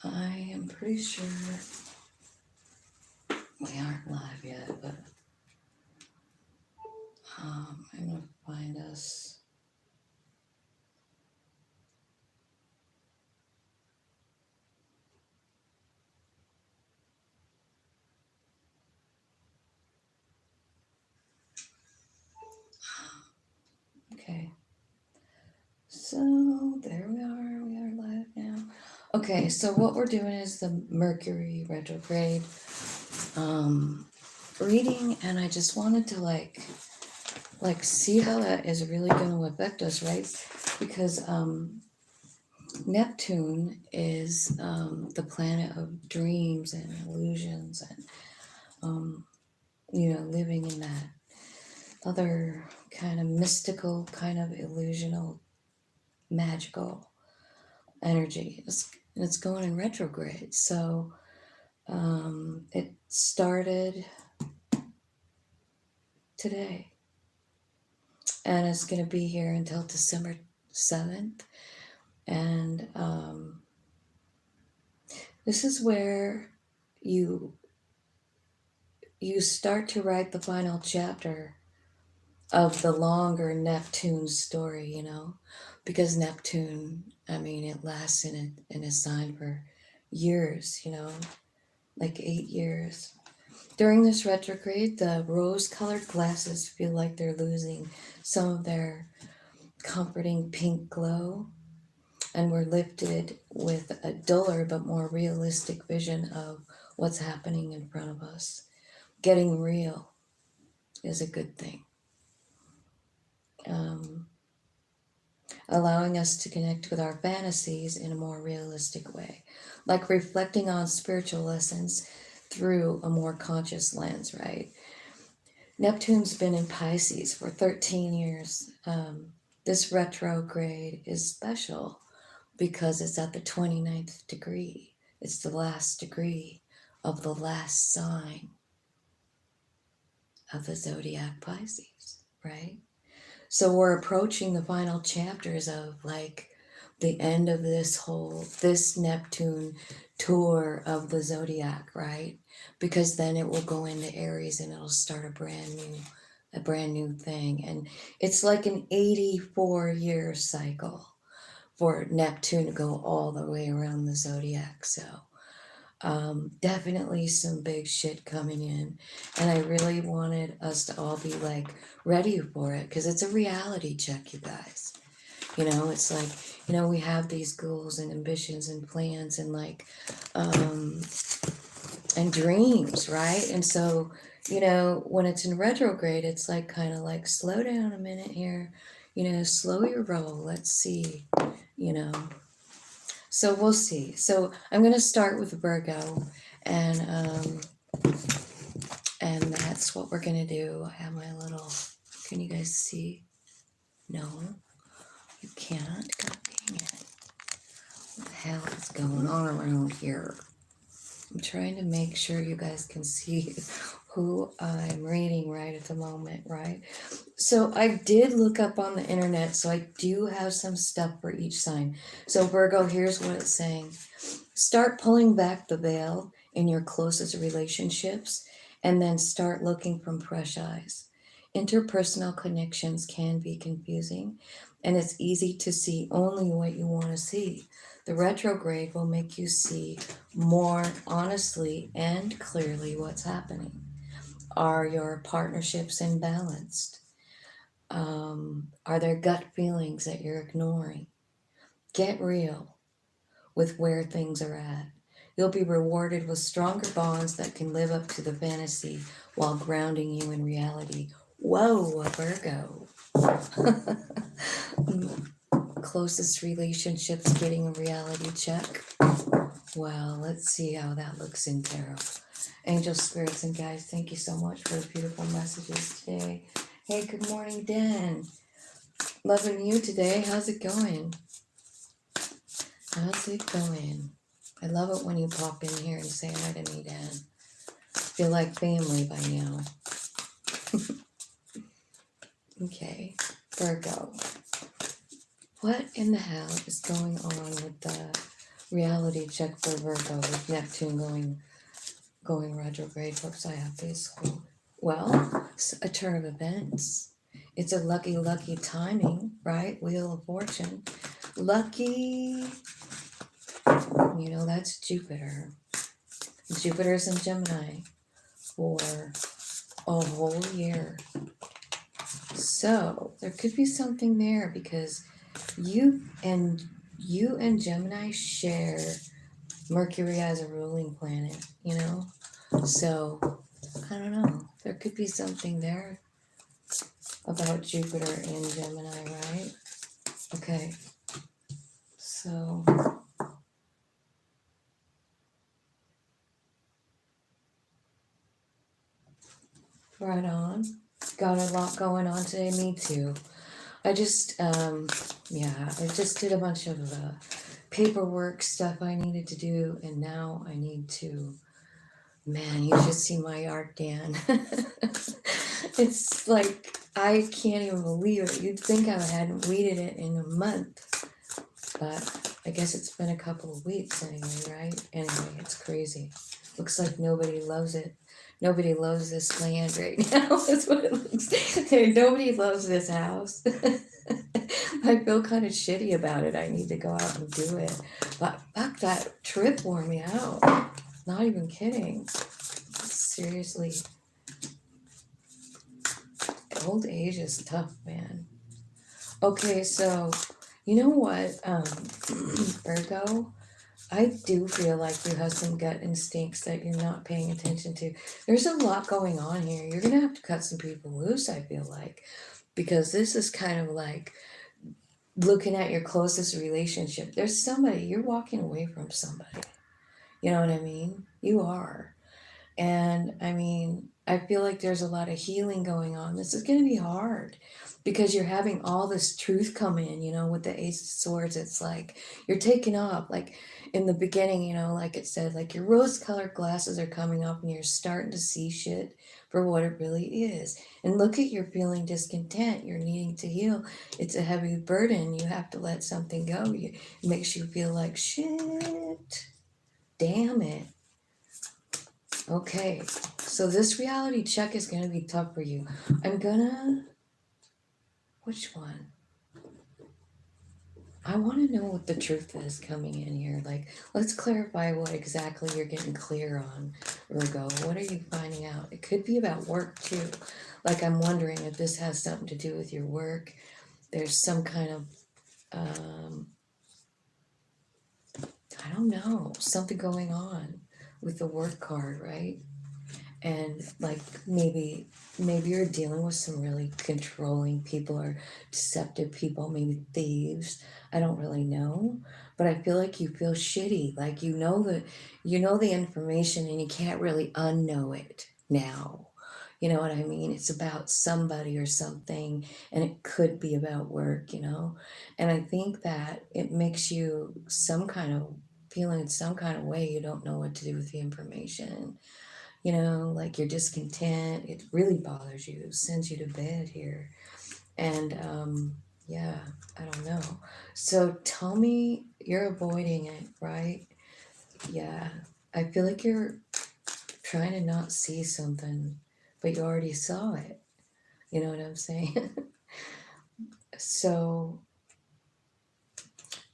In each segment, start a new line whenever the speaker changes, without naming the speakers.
I am pretty sure we aren't live yet, but I'm gonna find us. Okay, so there we are live now. Okay, so what we're doing is the Mercury retrograde reading, and I just wanted to like see how that is really going to affect us, right? Because Neptune is the planet of dreams and illusions and living in that other kind of mystical, kind of illusional, magical energy. It's going in retrograde. So it started today and it's going to be here until December 7th. And this is where you start to write the final chapter of the longer Neptune story, because Neptune, I mean, it lasts in a sign for years, like 8 years. During this retrograde, the rose-colored glasses feel like they're losing some of their comforting pink glow, and we're lifted with a duller but more realistic vision of what's happening in front of us. Getting real is a good thing. Allowing us to connect with our fantasies in a more realistic way, like reflecting on spiritual lessons through a more conscious lens, right? Neptune's been in Pisces for 13 years. This retrograde is special because it's at the 29th degree. It's the last degree of the last sign of the zodiac Pisces, right? So we're approaching the final chapters of like the end of this Neptune tour of the zodiac, right? Because then it will go into Aries and it'll start a brand new thing. And it's like an 84-year cycle for Neptune to go all the way around the zodiac. So definitely some big shit coming in, and I really wanted us to all be like ready for it, because it's a reality check, you guys. It's like, we have these goals and ambitions and plans and like and dreams, right? And so when it's in retrograde, it's like kind of like slow down a minute here, slow your roll, let's see, so we'll see. So I'm going to start with Virgo, and that's what we're going to do. I have my little, can you guys see? No, you can't. God dang it. What the hell is going on around here? I'm trying to make sure you guys can see who I'm reading right at the moment, right? So I did look up on the internet, so I do have some stuff for each sign. So Virgo, here's what it's saying. Start pulling back the veil in your closest relationships, and then start looking from fresh eyes. Interpersonal connections can be confusing, and it's easy to see only what you want to see. The retrograde will make you see more honestly and clearly what's happening. Are your partnerships imbalanced? Are there gut feelings that you're ignoring? Get real with where things are at. You'll be rewarded with stronger bonds that can live up to the fantasy while grounding you in reality. Whoa, Virgo. Closest relationships getting a reality check. Well, let's see how that looks in tarot. Angel spirits and guides, thank you so much for the beautiful messages today. Hey, good morning, Dan. Loving you today. How's it going? How's it going? I love it when you pop in here and say hi to me, Dan. Feel like family by now. Okay, Virgo. What in the hell is going on with the reality check for Virgo with Neptune going retrograde? Whoops, I have this. Well, it's a turn of events. It's a lucky timing, right? Wheel of Fortune. Lucky, that's Jupiter. Jupiter's in Gemini for a whole year. So there could be something there because you and Gemini share Mercury as a ruling planet, So I don't know. There could be something there about Jupiter in Gemini, right? Okay. So right on. Got a lot going on today. Me too. I just I just did a bunch of paperwork stuff I needed to do, and now I need to. Man, you should see my art, Dan. It's like I can't even believe it. You'd think I hadn't weeded it in a month, but I guess it's been a couple of weeks anyway, right? Anyway, it's crazy. Looks like nobody loves it. Nobody loves this land right now. That's what it looks like. Nobody loves this house. I feel kind of shitty about it. I need to go out and do it. But fuck, that trip wore me out. Not even kidding. Seriously. Old age is tough, man. Okay, so you know what, Virgo? I do feel like you have some gut instincts that you're not paying attention to. There's a lot going on here. You're going to have to cut some people loose, I feel like, because this is kind of like looking at your closest relationship. There's somebody, you're walking away from somebody. You know what I mean? You are. And I mean, I feel like there's a lot of healing going on. This is going to be hard because you're having all this truth come in, with the Ace of Swords. It's like you're taking off, like in the beginning, like it said, like your rose colored glasses are coming up and you're starting to see shit for what it really is. And look at you're feeling discontent. You're needing to heal. It's a heavy burden. You have to let something go. It makes you feel like shit. Damn it. Okay, so this reality check is going to be tough for you. Which one? I want to know what the truth is coming in here. Like, let's clarify what exactly you're getting clear on, Virgo. What are you finding out? It could be about work too. Like, I'm wondering if this has something to do with your work. There's some kind of, I don't know, something going on with the work card, right? And like maybe you're dealing with some really controlling people or deceptive people, maybe thieves. I don't really know, but I feel like you feel shitty, like the information and you can't really unknow it now. You know what I mean? It's about somebody or something, and it could be about work, And I think that it makes you feeling some kind of way. You don't know what to do with the information. Like you're discontent. It really bothers you, sends you to bed here. And yeah, I don't know. So tell me, you're avoiding it, right? Yeah, I feel like you're trying to not see something, but you already saw it. You know what I'm saying? So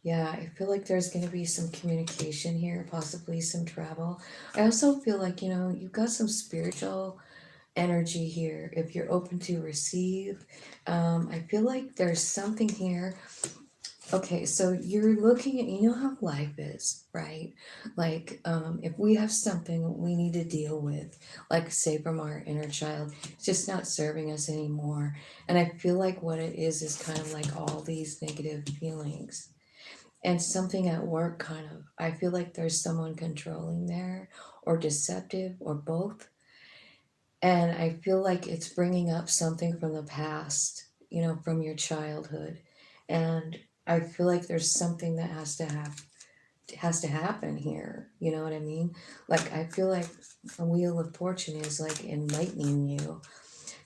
yeah, I feel like there's going to be some communication here, possibly some travel. I also feel like, you've got some spiritual energy here if you're open to receive. I feel like there's something here. Okay, so you're looking at, how life is, right? Like, if we have something we need to deal with, like, say, from our inner child, it's just not serving us anymore. And I feel like what it is kind of like all these negative feelings. And something at work I feel like there's someone controlling there, or deceptive, or both. And I feel like it's bringing up something from the past, from your childhood. And I feel like there's something that has to happen here. You know what I mean? Like, I feel like a Wheel of Fortune is like enlightening you.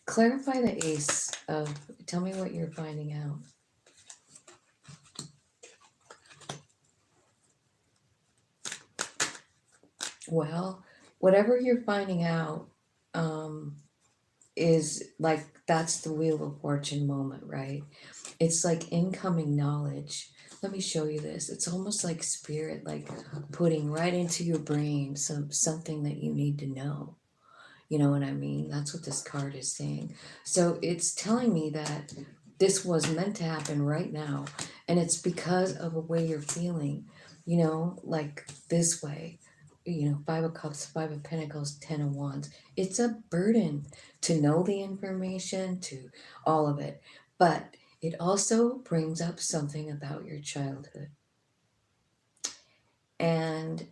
Clarify the Ace of, tell me what you're finding out. Well, whatever you're finding out, um, is like that's the Wheel of Fortune moment, right? It's like incoming knowledge. Let me show you this. It's almost like spirit, like putting right into your brain something that you need to know. You know what I mean? That's what this card is saying. So it's telling me that this was meant to happen right now. And it's because of a way you're feeling, like this way. Five of Cups, Five of Pentacles, Ten of Wands. It's a burden to know the information, to all of it. But it also brings up something about your childhood. And,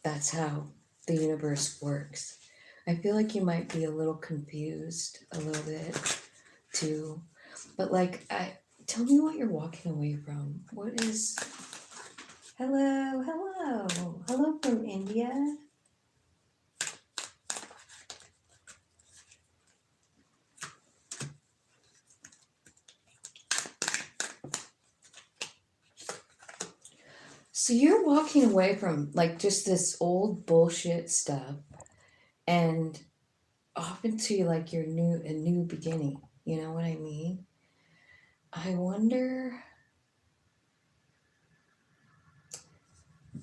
that's how the universe works. I feel like you might be a little confused a little bit too. But tell me what you're walking away from. What is hello from India? So you're walking away from like just this old bullshit stuff and off into like a new beginning. You know what I mean? I wonder,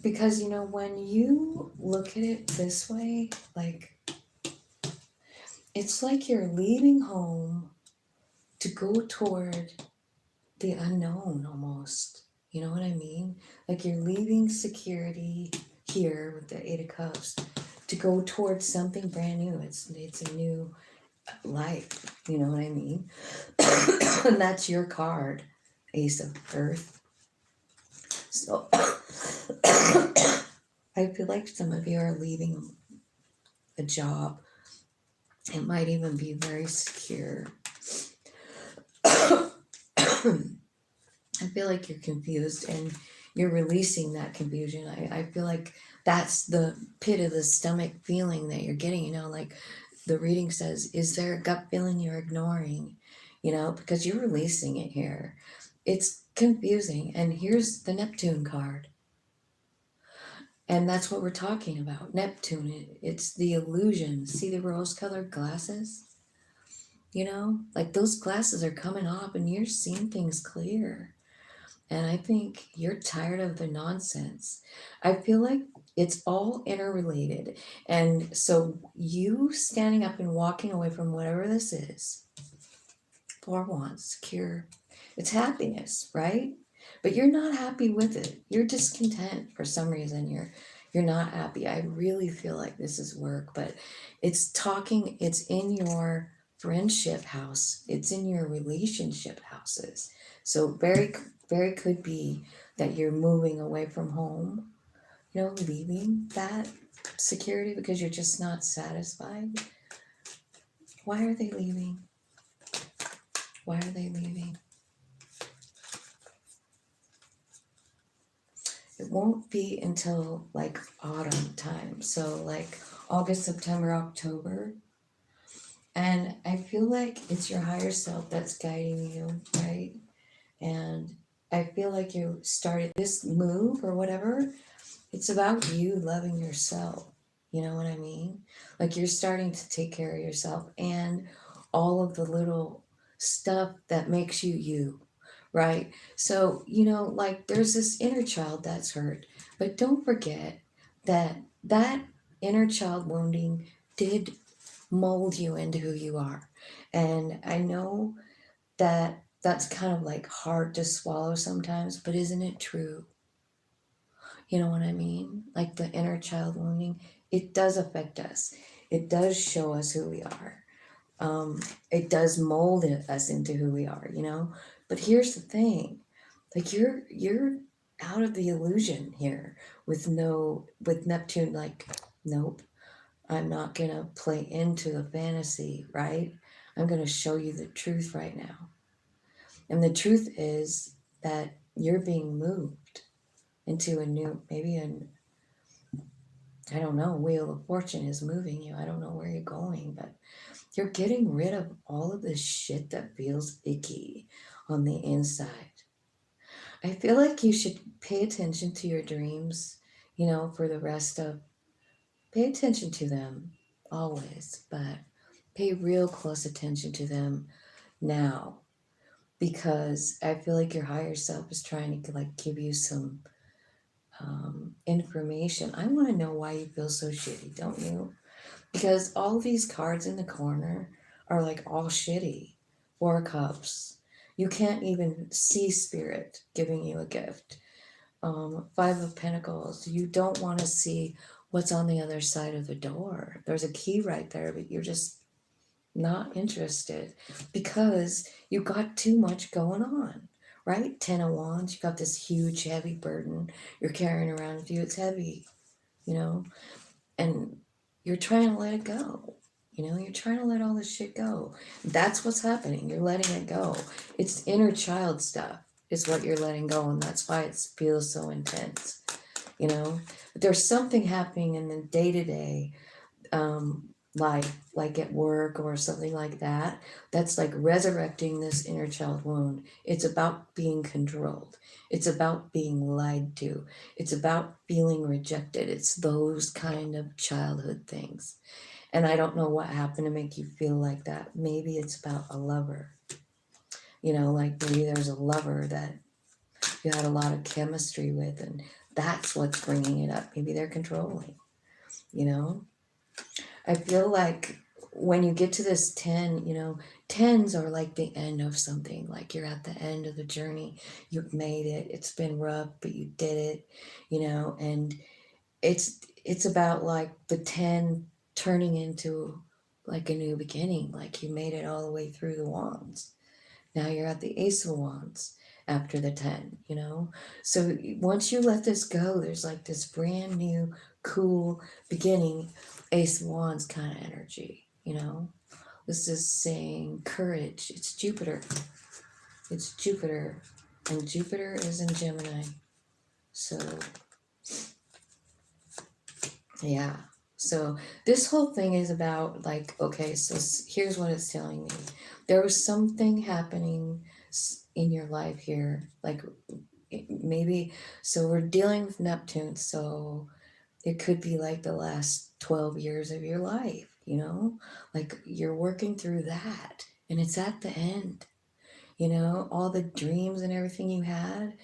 because when you look at it this way, like it's like you're leaving home to go toward the unknown almost. You know what I mean? Like you're leaving security here with the Eight of Cups to go towards something brand new. It's a new life. You know what I mean? And that's your card, Ace of Earth. So I feel like some of you are leaving a job. It might even be very secure. I feel like you're confused and you're releasing that confusion. I feel like that's the pit of the stomach feeling that you're getting, like the reading says, is there a gut feeling you're ignoring? Because you're releasing it here. It's confusing. And here's the Neptune card. And that's what we're talking about. Neptune, it's the illusion. See the rose-colored glasses? Like those glasses are coming off and you're seeing things clear. And I think you're tired of the nonsense. I feel like it's all interrelated. And so you standing up and walking away from whatever this is, Four Wands, secure, it's happiness, right? But you're not happy with it. You're discontent for some reason. You're not happy. I really feel like this is work, but it's in your friendship house. It's in your relationship houses. So very, very could be that you're moving away from home, leaving that security because you're just not satisfied. Why are they leaving? Why are they leaving? It won't be until like autumn time. So like August, September, October. And I feel like it's your higher self that's guiding you, right? And I feel like you started this move or whatever. It's about you loving yourself. You know what I mean? Like you're starting to take care of yourself and all of the little stuff that makes you you, right? So, like there's this inner child that's hurt, but don't forget that that inner child wounding did mold you into who you are. And I know that that's kind of like hard to swallow sometimes, but isn't it true? You know what I mean? Like the inner child wounding, it does affect us. It does show us who we are. It does mold us into who we are, But here's the thing, like you're out of the illusion here with Neptune. Like, nope, I'm not gonna play into the fantasy, right? I'm gonna show you the truth right now. And the truth is that you're being moved into a new, I don't know, Wheel of Fortune is moving you. I don't know where you're going, but you're getting rid of all of this shit that feels icky on the inside. I feel like you should pay attention to your dreams. you know, for the rest of, pay attention to them always, but pay real close attention to them now, because I feel like your higher self is trying to like give you some information. I want to know why you feel so shitty, don't you? Because all these cards in the corner are like all shitty. Four of Cups. You can't even see Spirit giving you a gift. Five of Pentacles. You don't want to see what's on the other side of the door. There's a key right there, but you're just not interested because you got too much going on, right? 10 of Wands. You got this huge, heavy burden you're carrying around with you. It's heavy, you know, and you're trying to let it go. You know, you're trying to let all this shit go. That's what's happening. You're letting it go. It's inner child stuff is what you're letting go, and that's why it feels so intense. You know, but there's something happening in the day-to-day life, like at work or something like that, that's like resurrecting this inner child wound. It's about being controlled. It's about being lied to. It's about feeling rejected. It's those kind of childhood things. And I don't know what happened to make you feel like that. Maybe it's about a lover. You know, like maybe there's a lover that you had a lot of chemistry with, and that's what's bringing it up. Maybe they're controlling, you know? I feel like when you get to this 10, you know, 10s are like the end of something. Like you're at the end of the journey. You've made it. It's been rough, but you did it, you know, and it's about like the 10 turning into like a new beginning. Like you made it all the way through the wands. Now you're at the Ace of Wands after the 10, you know? So once you let this go, there's like this brand new, cool beginning, Ace of Wands kind of energy, you know? This is saying courage. It's Jupiter. It's Jupiter. And Jupiter is in Gemini. So, yeah. So this whole thing is about like, okay, so here's what it's telling me. There was something happening in your life here, like maybe, so we're dealing with Neptune, so it could be like the last 12 years of your life, you know, like you're working through that and it's at the end, you know, all the dreams and everything you had,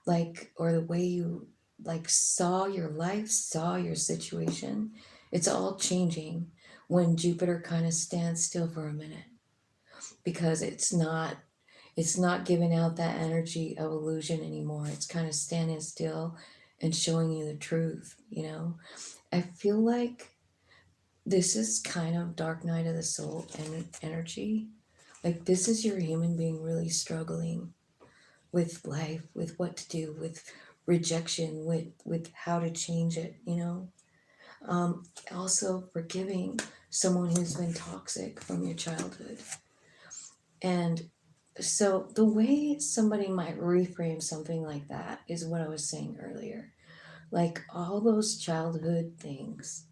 like, or the way you like saw your life, saw your situation, it's all changing when Jupiter kind of stands still for a minute, because it's not giving out that energy of illusion anymore. It's kind of standing still and showing you the truth, you know? I feel like this is kind of dark night of the soul energy. Like this is your human being really struggling with life, with what to do, with rejection, with how to change it, you know? Also forgiving someone who's been toxic from your childhood. And so the way somebody might reframe something like that is what I was saying earlier. Like all those childhood things,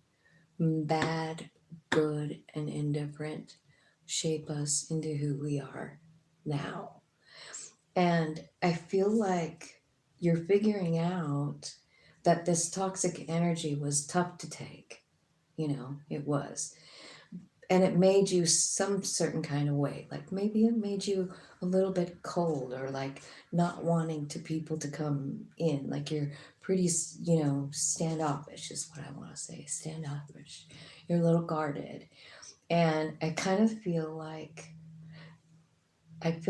bad, good, and indifferent, shape us into who we are now. And I feel like you're figuring out that this toxic energy was tough to take. You know, it was. And it made you some certain kind of way, like maybe it made you a little bit cold, or like not wanting to people to come in, like you're pretty, you know, standoffish is what I want to say, standoffish, you're a little guarded. And I feel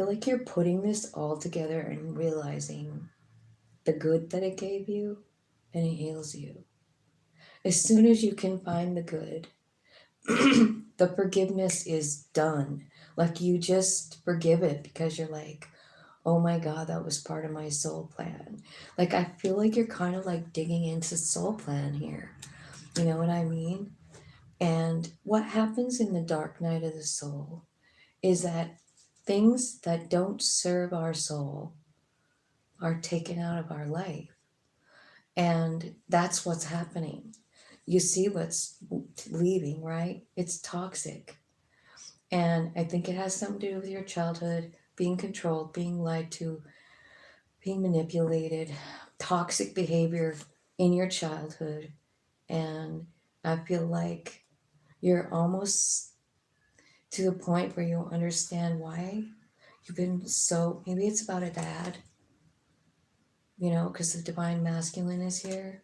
like you're putting this all together and realizing the good that it gave you, and it heals you. As soon as you can find the good, the forgiveness is done. Like you just forgive it because you're like, oh my God, that was part of my soul plan. Like I feel like you're kind of like digging into soul plan here. You know what I mean? And what happens in the dark night of the soul is that things that don't serve our soul are taken out of our life. And that's what's happening. You see what's leaving, right? It's toxic. And I think it has something to do with your childhood, being controlled, being lied to, being manipulated, toxic behavior in your childhood. And I feel like you're almost to the point where you'll understand why you've been so, maybe it's about a dad, you know, because the divine masculine is here.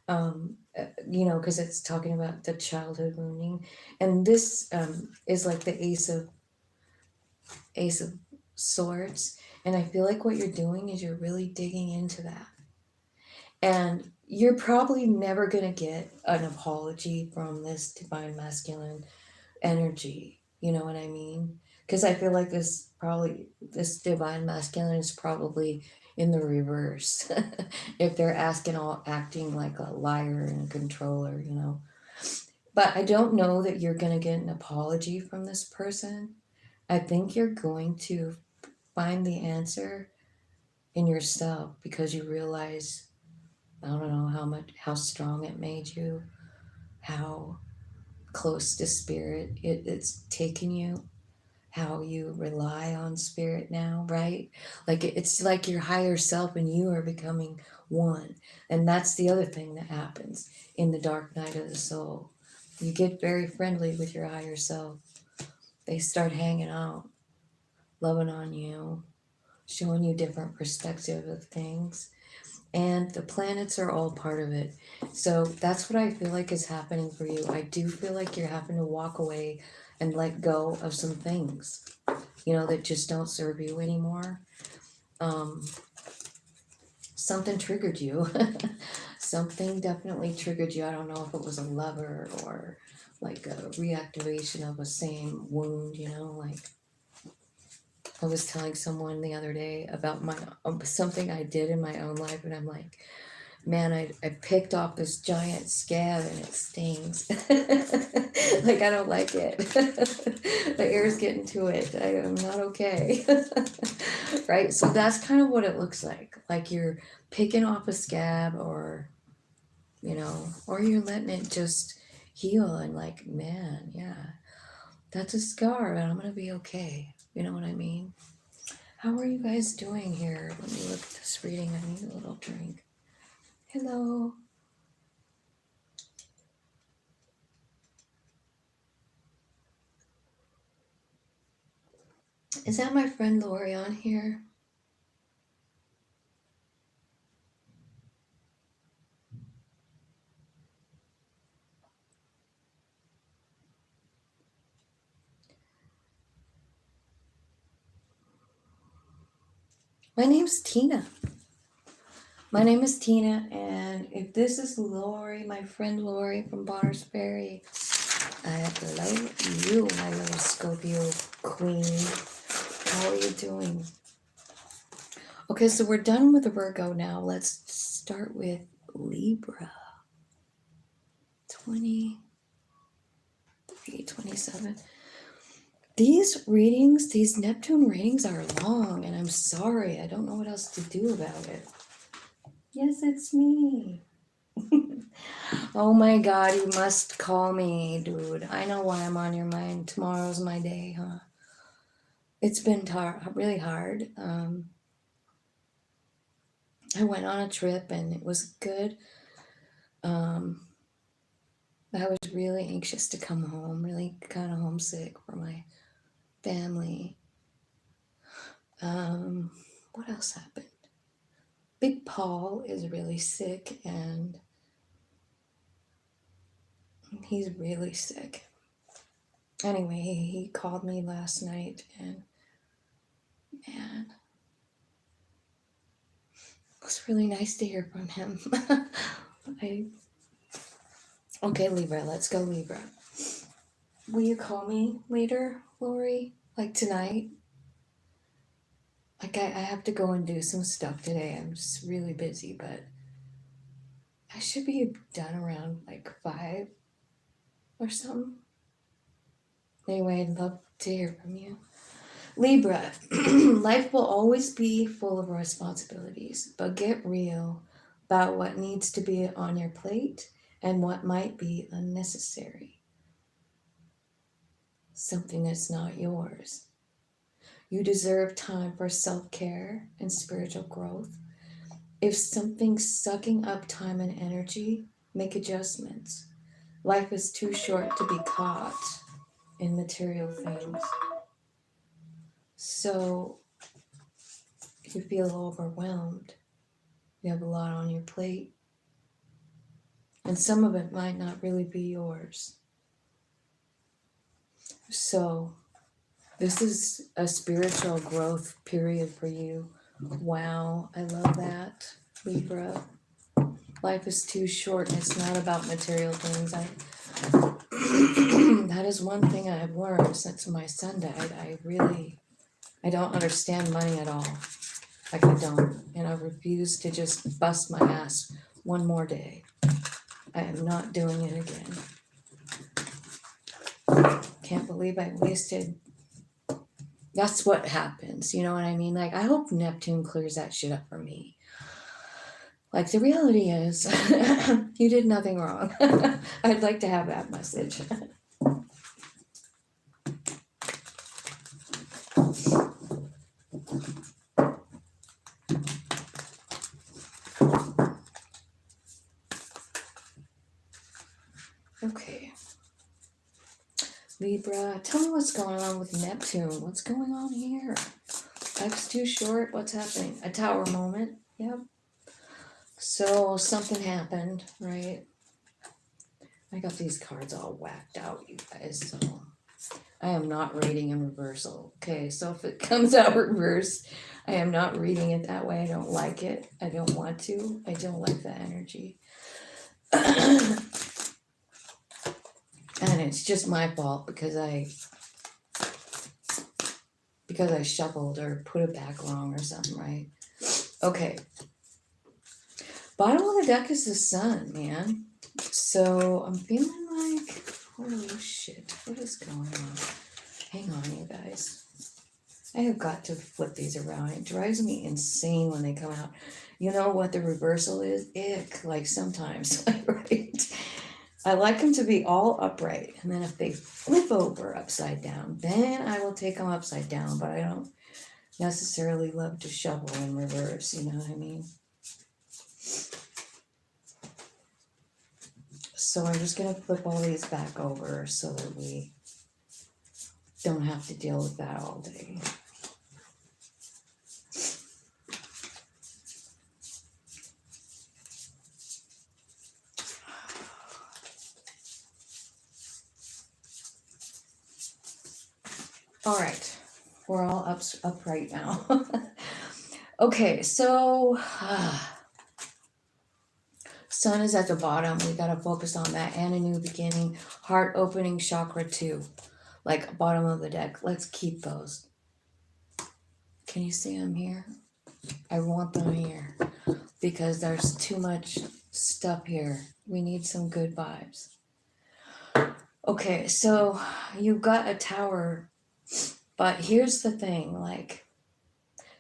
You know, because it's talking about the childhood wounding. And this is like the ace of swords. And I feel like what you're doing is you're really digging into that. And you're probably never going to get an apology from this divine masculine energy. You know what I mean? Because I feel like this divine masculine is probably in the reverse. If they're acting like a liar and a controller, you know. But I don't know that you're going to get an apology from this person. I think you're going to find the answer in yourself because you realize, I don't know how strong it made you, how close to spirit it's taken you, how you rely on spirit now, right? Like it's like your higher self and you are becoming one. And that's the other thing that happens in the dark night of the soul. You get very friendly with your higher self. They start hanging out, loving on you, showing you different perspective of things. And the planets are all part of it. So that's what I feel like is happening for you. I do feel like you're having to walk away and let go of some things, you know, that just don't serve you anymore. Something triggered you. Something definitely triggered you. I don't know if it was a lover or like a reactivation of a same wound, you know, like I was telling someone the other day about something I did in my own life, and I'm like, man, I picked off this giant scab and it stings. Like, I don't like it. The air's getting to it. I am not okay. Right? So that's kind of what it looks like. Like you're picking off a scab, or, you know, or you're letting it just heal and like, man, yeah, that's a scar, and I'm going to be okay. You know what I mean? How are you guys doing here? Let me look at this reading. I need a little drink. Hello. Is that my friend Lori on here? My name's Tina. My name is Tina, and if this is Lori, my friend Lori from Bonners Ferry, I love you, my little Scorpio queen. How are you doing? Okay, so we're done with the Virgo now. Let's start with Libra. 23, 27. These readings, these Neptune readings are long, and I'm sorry. I don't know what else to do about it. Yes, it's me. Oh my God, you must call me, dude. I know why I'm on your mind. Tomorrow's my day, huh? It's been really hard. I went on a trip and it was good. I was really anxious to come home, really kind of homesick for my family. What else happened? Big Paul is really sick, and he's really sick. Anyway, he called me last night, and man, it was really nice to hear from him. Okay, Libra, let's go, Libra. Will you call me later, Lori? Like tonight? Like, I have to go and do some stuff today. I'm just really busy, but I should be done around like 5 or something. Anyway, I'd love to hear from you. Libra, life will always be full of responsibilities, but get real about what needs to be on your plate and what might be unnecessary. Something that's not yours. You deserve time for self-care and spiritual growth. If something's sucking up time and energy, make adjustments. Life is too short to be caught in material things. So you feel overwhelmed. You have a lot on your plate. And some of it might not really be yours. So this is a spiritual growth period for you. Wow, I love that, Libra. Life is too short and it's not about material things. That is one thing I've learned since my son died. I don't understand money at all. Like I don't. And I refuse to just bust my ass one more day. I am not doing it again. Can't believe I wasted. That's what happens. You know what I mean? Like, I hope Neptune clears that shit up for me. Like, the reality is, you did nothing wrong. I'd like to have that message. Okay. Libra, tell me what's going on with Neptune. What's going on here? Life's too short. What's happening? A tower moment. Yep. So something happened, right? I got these cards all whacked out, you guys. So I am not reading in reversal. Okay, so if it comes out reverse, I am not reading it that way. I don't like it. I don't want to. I don't like the energy. And it's just my fault because I shuffled or put it back wrong or something, right? Okay. Bottom of the deck is the sun, man. So I'm feeling like, holy shit, what is going on? Hang on, you guys. I have got to flip these around. It drives me insane when they come out. You know what the reversal is? Ick, like sometimes, right? I like them to be all upright. And then if they flip over upside down, then I will take them upside down. But I don't necessarily love to shuffle in reverse, you know what I mean? So I'm just going to flip all these back over so that we don't have to deal with that all day. All right, we're all upright now. Okay, so sun is at the bottom. We got to focus on that and a new beginning. Heart opening chakra 2, like bottom of the deck. Let's keep those. Can you see them here? I want them here because there's too much stuff here. We need some good vibes. Okay, so you got a tower, but here's the thing, like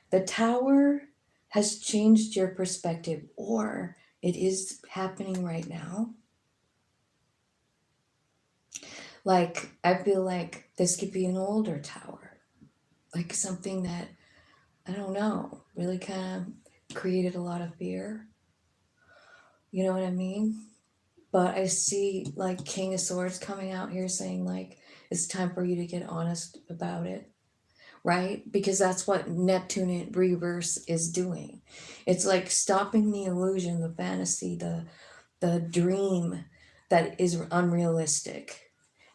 the tower has changed your perspective, or it is happening right now. Like, I feel like this could be an older tower, like something that, I don't know, really kind of created a lot of fear. You know what I mean? But I see like King of Swords coming out here saying like, it's time for you to get honest about it. Right? Because that's what Neptune in reverse is doing. It's like stopping the illusion, the fantasy, the dream that is unrealistic.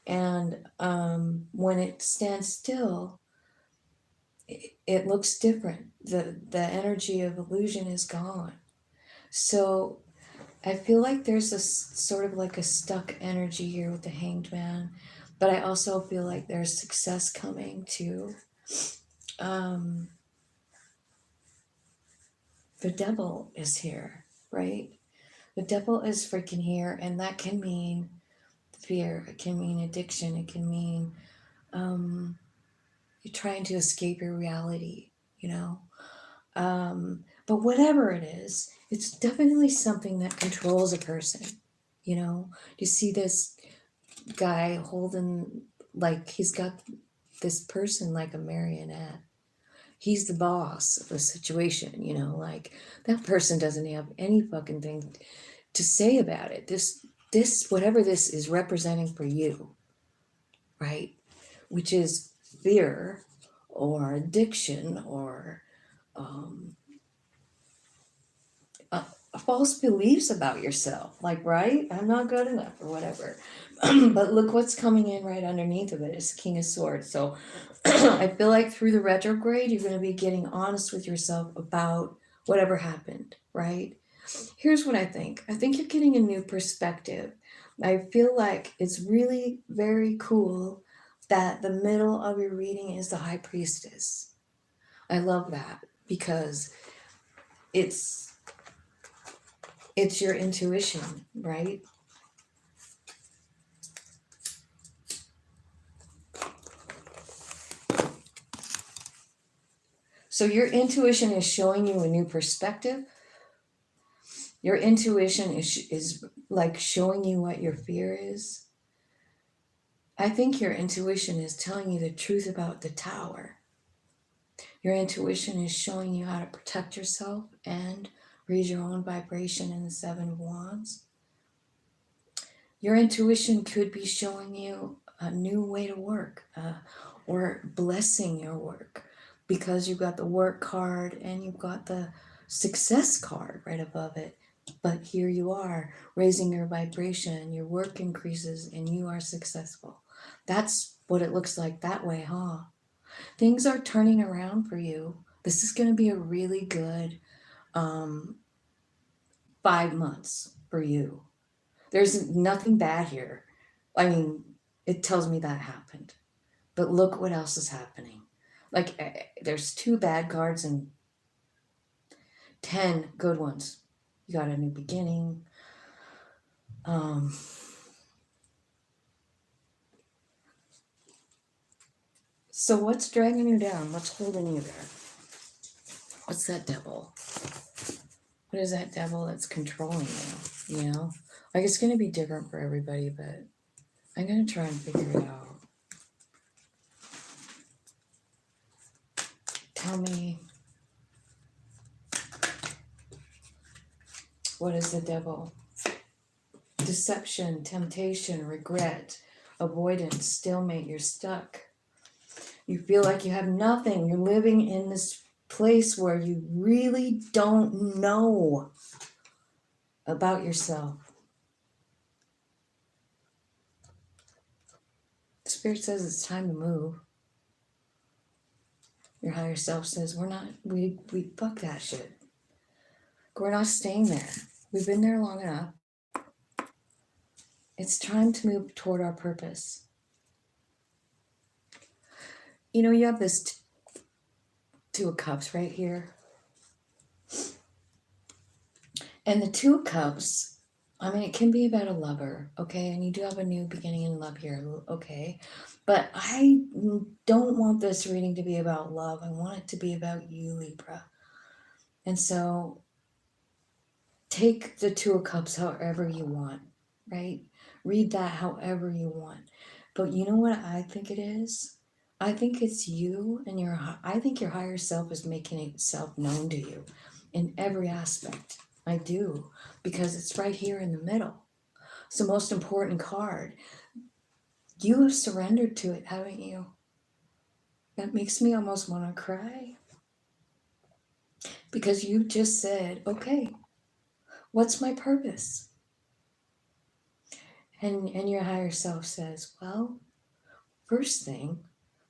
And when it stands still, it looks different. The energy of illusion is gone. So I feel like there's a sort of like a stuck energy here with the Hanged Man, but I also feel like there's success coming too. The devil is here, right? The devil is freaking here, and that can mean fear. It can mean addiction. It can mean you're trying to escape your reality, you know? But whatever it is, it's definitely something that controls a person, you know? You see this guy holding, like, he's got this person like a marionette. He's the boss of the situation, you know, like that person doesn't have any fucking thing to say about it. This, whatever this is representing for you, right? Which is fear or addiction or false beliefs about yourself, like, right, I'm not good enough or whatever. But look what's coming in right underneath of it is King of Swords. So I feel like through the retrograde you're going to be getting honest with yourself about whatever happened, right? Here's what I think you're getting a new perspective. I feel like it's really very cool that the middle of your reading is the High Priestess. I love that because it's your intuition, right? So your intuition is showing you a new perspective. Your intuition is like showing you what your fear is. I think your intuition is telling you the truth about the Tower. Your intuition is showing you how to protect yourself and raise your own vibration in the Seven of Wands. Your intuition could be showing you a new way to work or blessing your work because you've got the work card and you've got the success card right above it. But here you are raising your vibration, your work increases and you are successful. That's what it looks like that way, huh? Things are turning around for you. This is going to be a really good 5 months for you. There's nothing bad here. I mean, it tells me that happened. But look what else is happening. Like, there's 2 bad cards and 10 good ones. You got a new beginning. So what's dragging you down? What's holding you there? What's that devil? What is that devil that's controlling you? You know? Like, it's going to be different for everybody, but I'm going to try and figure it out. Tell me, what is the devil? Deception, temptation, regret, avoidance, stalemate, you're stuck. You feel like you have nothing. You're living in this place where you really don't know about yourself. Spirit says it's time to move. Your higher self says we fuck that shit. We're not staying there. We've been there long enough. It's time to move toward our purpose. You know, you have this 2 of Cups right here. And the 2 of Cups, I mean, it can be about a lover, okay? And you do have a new beginning in love here, okay? But I don't want this reading to be about love. I want it to be about you, Libra. And so take the 2 of Cups however you want, right? Read that however you want. But you know what I think it is? I think it's you and I think your higher self is making itself known to you in every aspect. I do, because it's right here in the middle. It's the most important card. You have surrendered to it, haven't you? That makes me almost want to cry. Because you just said, okay, what's my purpose? And your higher self says, well, first thing,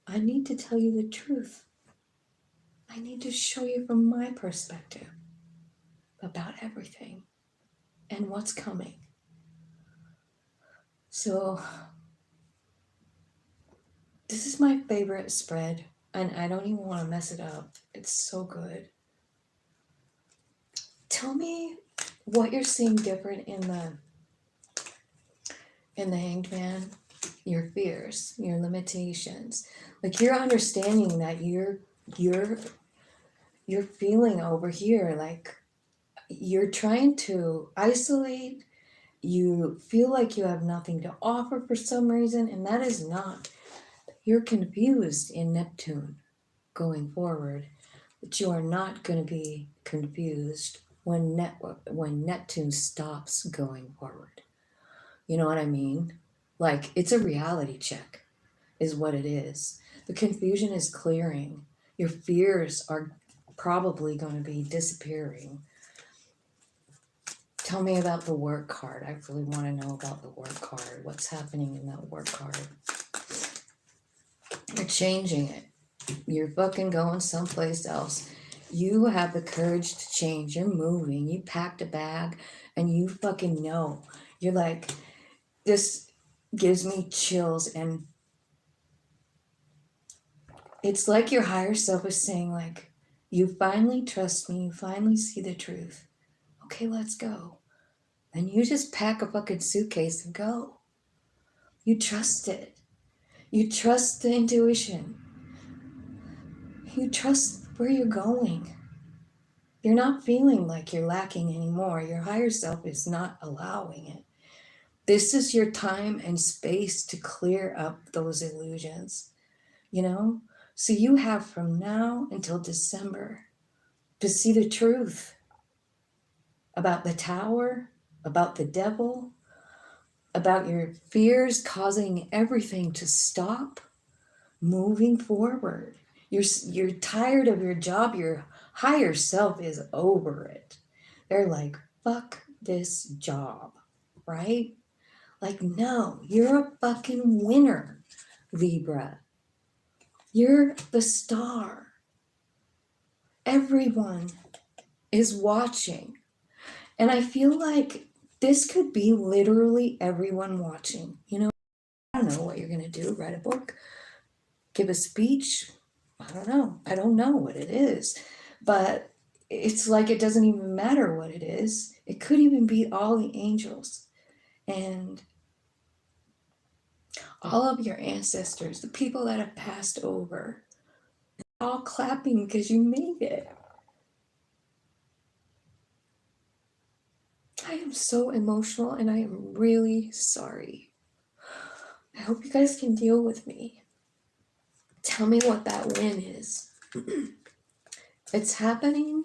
I need to tell you the truth. I need to show you from my perspective about everything and what's coming. So this is my favorite spread, and I don't even want to mess it up. It's so good. Tell me what you're seeing different in the Hanged Man, your fears, your limitations. Like, you're understanding that you're feeling over here like you're trying to isolate. You feel like you have nothing to offer for some reason, and that is not. You're confused in Neptune going forward. that you are not going to be confused when Neptune stops going forward. You know what I mean? Like, it's a reality check, is what it is. The confusion is clearing. Your fears are probably going to be disappearing. Tell me about the work card. I really want to know about the work card. What's happening in that work card? You're changing it. You're fucking going someplace else. You have the courage to change. You're moving. You packed a bag and you fucking know. You're like, this gives me chills, and it's like your higher self is saying, like, you finally trust me. You finally see the truth. Okay, let's go. And you just pack a fucking suitcase and go. You trust it. You trust the intuition. You trust where you're going. You're not feeling like you're lacking anymore. Your higher self is not allowing it. This is your time and space to clear up those illusions, you know? So you have from now until December to see the truth about the tower, about the devil, about your fears causing everything to stop moving forward. You're tired of your job. Your higher self is over it. They're like, fuck this job, right? Like, no, you're a fucking winner, Libra. You're the star. Everyone is watching. And I feel like this could be literally everyone watching. You know, I don't know what you're going to do. Write a book, give a speech. I don't know. I don't know what it is. But it's like it doesn't even matter what it is. It could even be all the angels and all of your ancestors, the people that have passed over, all clapping because you made it. I am so emotional and I am really sorry. I hope you guys can deal with me. Tell me what that win is. It's happening.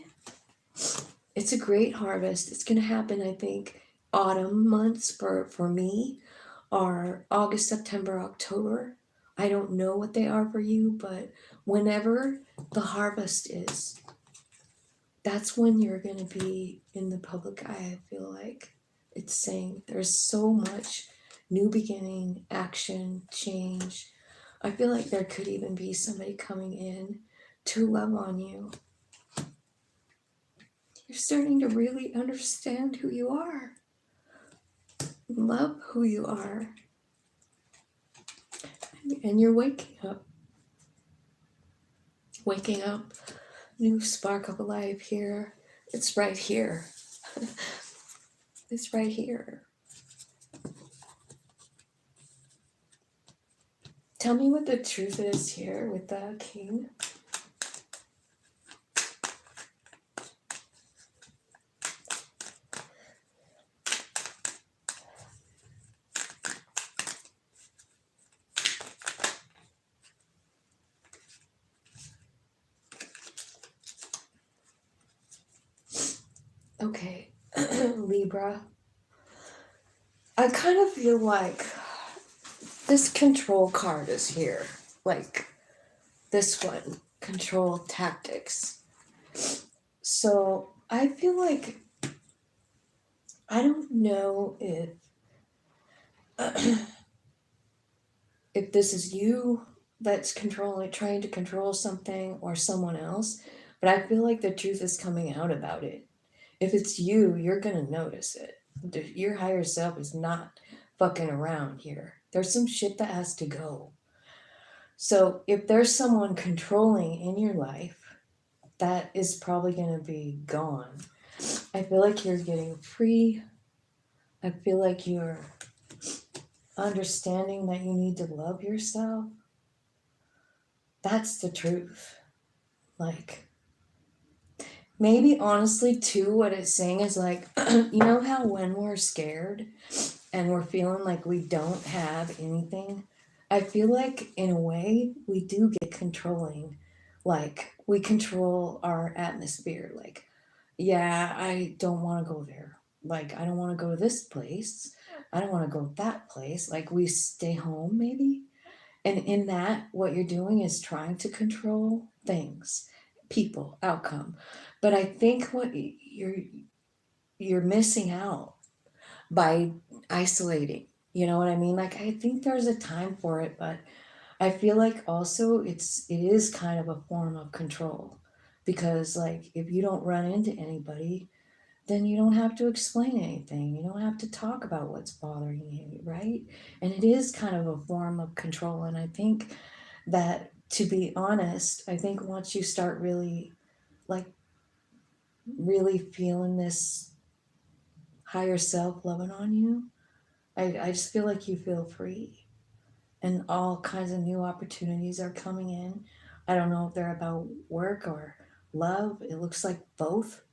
It's a great harvest. It's going to happen, I think, autumn months for me are August, September, October. I don't know what they are for you, but whenever the harvest is, that's when you're going to be in the public eye. I feel like it's saying there's so much new beginning, action, change. I feel like there could even be somebody coming in to love on you. You're starting to really understand who you are. Love who you are. And you're waking up. Waking up. New spark of life here. It's right here. It's right here. Tell me what the truth is here with the king. Okay, Libra. I kind of feel like this control card is here. Like this one, control tactics. So I feel like, I don't know if if this is you that's trying to control something or someone else, but I feel like the truth is coming out about it. If it's you, you're going to notice it. Your higher self is not fucking around here. There's some shit that has to go. So if there's someone controlling in your life, that is probably going to be gone. I feel like you're getting free. I feel like you're understanding that you need to love yourself. That's the truth. Like, maybe honestly too, what it's saying is like, you know how when we're scared and we're feeling like we don't have anything, I feel like in a way we do get controlling Like, we control our atmosphere. Like, yeah, I don't want to go there. Like, I don't want to go to this place. I don't want to go that place. Like, we stay home maybe. And in that, what you're doing is trying to control things, people, outcome. But I think what you're missing out by isolating. You know what I mean? Like, I think there's a time for it, but I feel like also it is kind of a form of control, because like if you don't run into anybody, then you don't have to explain anything. You don't have to talk about what's bothering you, right? And it is kind of a form of control. And I think that, to be honest, I think once you start really, like, really feeling this higher self loving on you, I just feel like you feel free, and all kinds of new opportunities are coming in. I don't know if they're about work or love. It looks like both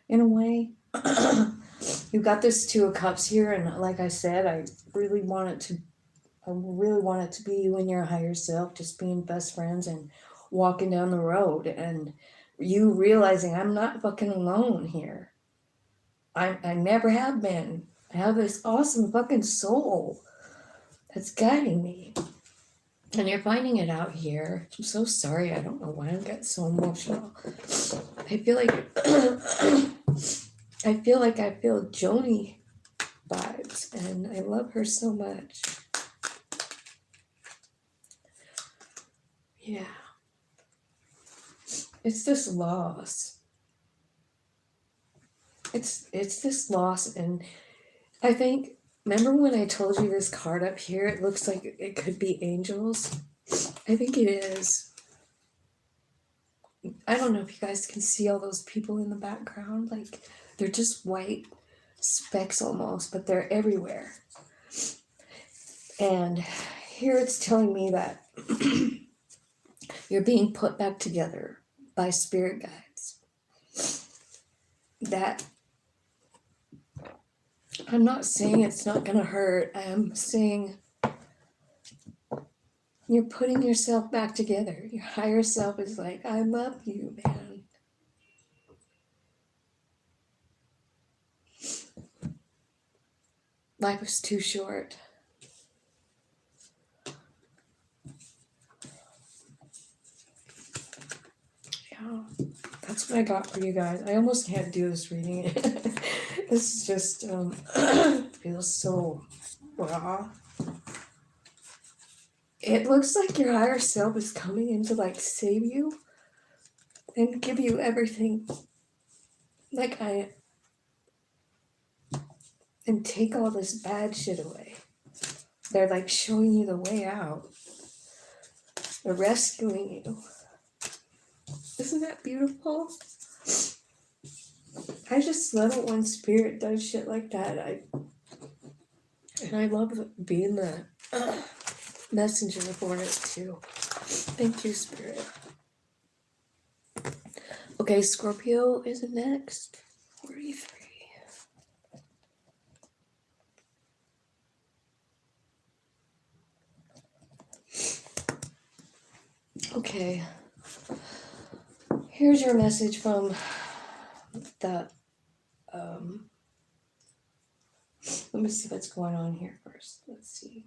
in a way. You've got this Two of Cups here, and like I said, really want it to I really want it to be you and your higher self just being best friends and walking down the road, and you realizing I'm not fucking alone here. I never have been. I have this awesome fucking soul that's guiding me. And you're finding it out here. I'm so sorry. I don't know why I'm getting so emotional. I feel like I feel Joni vibes, and I love her so much. Yeah. It's this loss. It's this loss, and I think, remember when I told you this card up here, it looks like it could be angels? I think it is. I don't know if you guys can see all those people in the background. Like, they're just white specks almost, but they're everywhere. And here it's telling me that you're being put back together by spirit guides. That, I'm not saying it's not going to hurt. I am saying you're putting yourself back together. Your higher self is like, I love you, man. Life is too short. Yeah, that's what I got for you guys. I almost can't do this reading. This is just feels so raw. It looks like your higher self is coming in to like save you and give you everything. Like, and take all this bad shit away. They're like showing you the way out. They're rescuing you. Isn't that beautiful? I just love it when spirit does shit like that. And I love being the messenger for it too. Thank you, spirit. Okay, Scorpio is next. 43. Okay. Here's your message from the let me see what's going on here first. Let's see.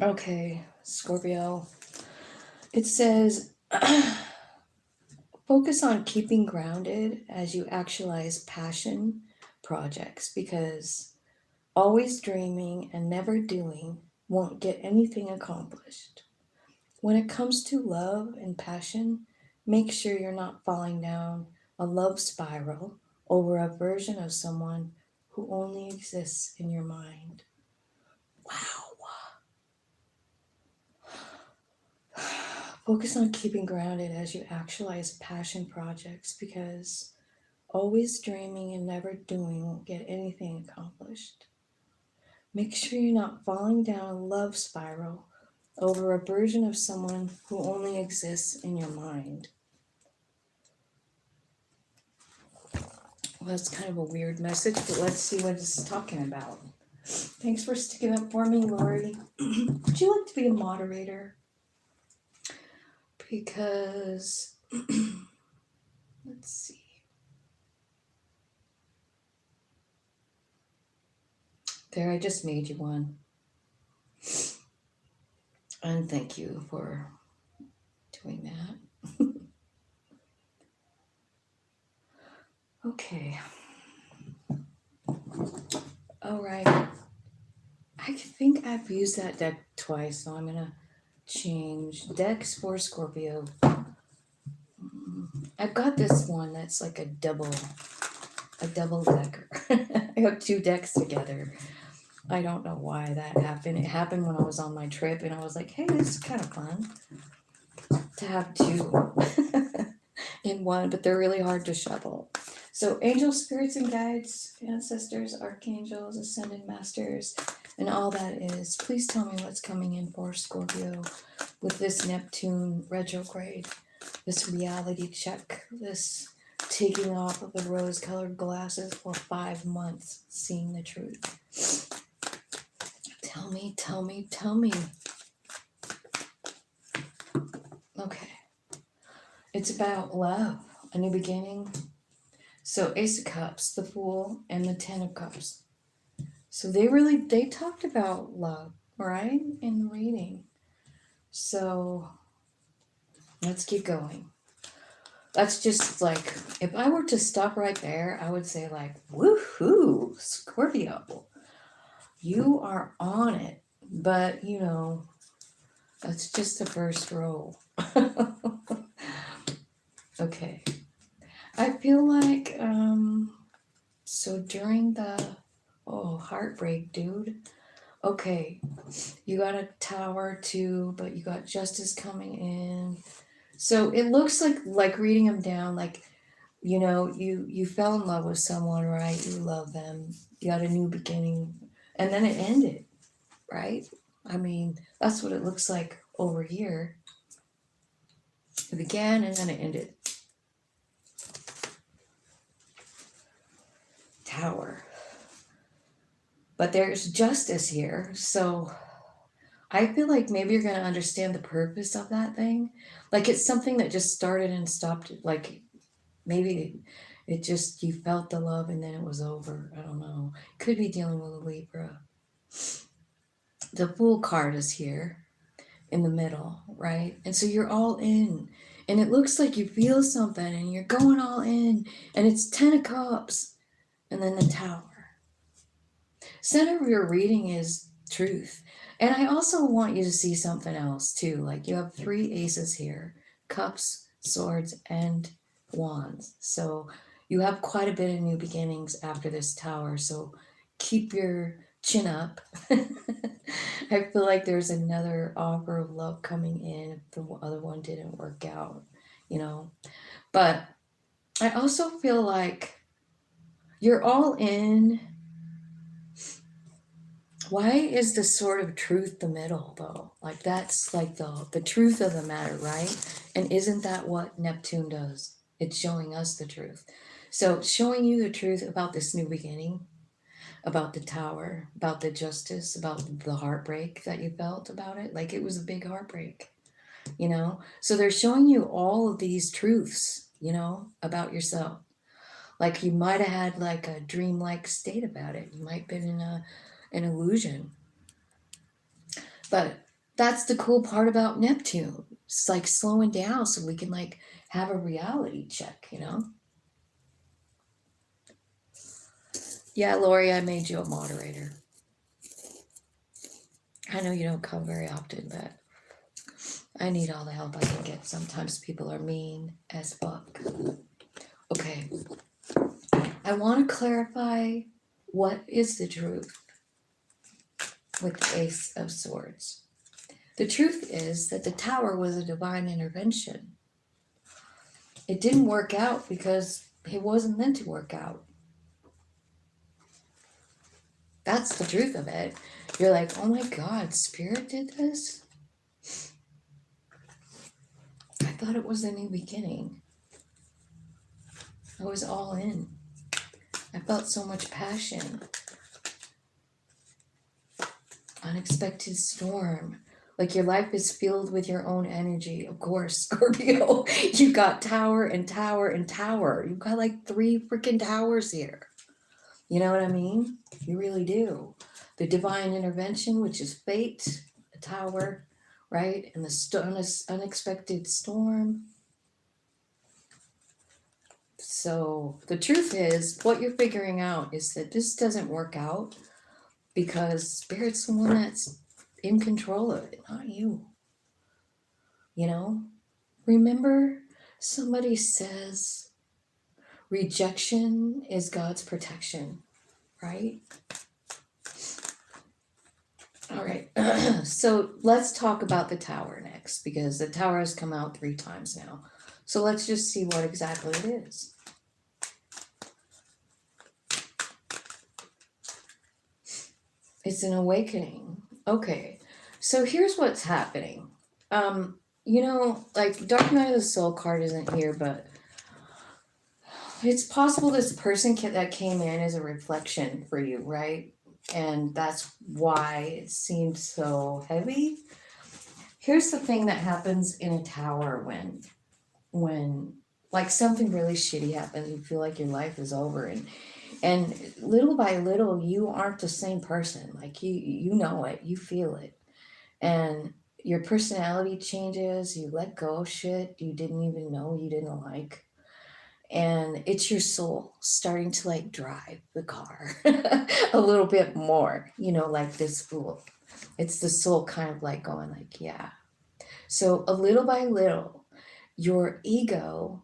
Okay, Scorpio. It says, focus on keeping grounded as you actualize passion projects, because always dreaming and never doing won't get anything accomplished. When it comes to love and passion, make sure you're not falling down a love spiral over a version of someone who only exists in your mind. Wow. Focus on keeping grounded as you actualize passion projects, because always dreaming and never doing won't get anything accomplished. Make sure you're not falling down a love spiral over a version of someone who only exists in your mind. Well, that's kind of a weird message, but let's see what it's talking about. Thanks for sticking up for me, Lori. Would you like to be a moderator? Because, let's see. There, I just made you one. And thank you for doing that. Okay. All right. I think I've used that deck twice, so I'm going to change decks for Scorpio. I've got this one that's like a double decker. I have two decks together. I don't know why that happened. It happened when I was on my trip, and I was like, hey, this is kind of fun to have two in one, but they're really hard to shuffle. So angels, spirits, and guides, ancestors, archangels, ascended masters, and all that is, please tell me what's coming in for Scorpio with this Neptune retrograde, this reality check, this taking off of the rose-colored glasses for 5 months, seeing the truth. Tell me, tell me, tell me. Okay. It's about love, a new beginning. So Ace of Cups, the Fool, and the Ten of Cups. So they talked about love, right, in the reading. So let's keep going. That's just like, if I were to stop right there, I would say like, woohoo, Scorpio. You are on it. But, you know, that's just the first row. Okay. I feel like, so during the, heartbreak, dude. Okay. You got a Tower too, but you got Justice coming in. So it looks like reading them down, like, you know, you fell in love with someone, right? You love them. You got a new beginning. And then it ended, right? I mean, that's what it looks like over here. It began and then it ended. Tower. But there's justice here. So I feel like maybe you're going to understand the purpose of that thing. Like it's something that just started and stopped. Like maybe it just, you felt the love and then it was over. I don't know. Could be dealing with a Libra. The Fool card is here in the middle, right? And so you're all in. And it looks like you feel something and you're going all in. And it's 10 of Cups. And then the Tower. Center of your reading is truth. And I also want you to see something else too. Like you have 3 aces here. Cups, swords, and wands. So you have quite a bit of new beginnings after this Tower. So keep your chin up. I feel like there's another offer of love coming in if the other one didn't work out, you know. But I also feel like you're all in. Why is the sword of truth the middle, though? Like that's like the truth of the matter, right? And isn't that what Neptune does? It's showing us the truth. So showing you the truth about this new beginning, about the Tower, about the justice, about the heartbreak that you felt about it. Like it was a big heartbreak, you know? So they're showing you all of these truths, you know, about yourself. Like you might have had like a dreamlike state about it. You might have been in an illusion. But that's the cool part about Neptune. It's like slowing down so we can like have a reality check, you know? Yeah, Lori, I made you a moderator. I know you don't come very often, but I need all the help I can get. Sometimes people are mean as fuck. Okay. I want to clarify what is the truth with the Ace of Swords. The truth is that the Tower was a divine intervention. It didn't work out because it wasn't meant to work out. That's the truth of it. You're like, oh my God, Spirit did this? I thought it was a new beginning. I was all in. I felt so much passion. Unexpected storm. Like your life is filled with your own energy. Of course, Scorpio, you got tower and tower and tower. You've got like 3 freaking towers here. You know what I mean? You really do. The divine intervention, which is fate, a tower, right? And the unexpected storm. So the truth is, what you're figuring out is that this doesn't work out because Spirit's the one that's in control of it, not you. You know? Remember, somebody says rejection is God's protection, right? All right, so let's talk about the tower next because the tower has come out 3 times now. So let's just see what exactly it is. It's an awakening. Okay, so here's what's happening. You know, like Dark Night of the Soul card isn't here, but it's possible this person that came in is a reflection for you, right? And that's why it seemed so heavy. Here's the thing that happens in a tower when like something really shitty happens, you feel like your life is over, and little by little you aren't the same person. Like you know it, you feel it, and your personality changes. You let go of shit you didn't even know you didn't like, and it's your soul starting to like drive the car a little bit more, you know, like this fool. It's the soul kind of like going like, yeah. So a little by little, your ego,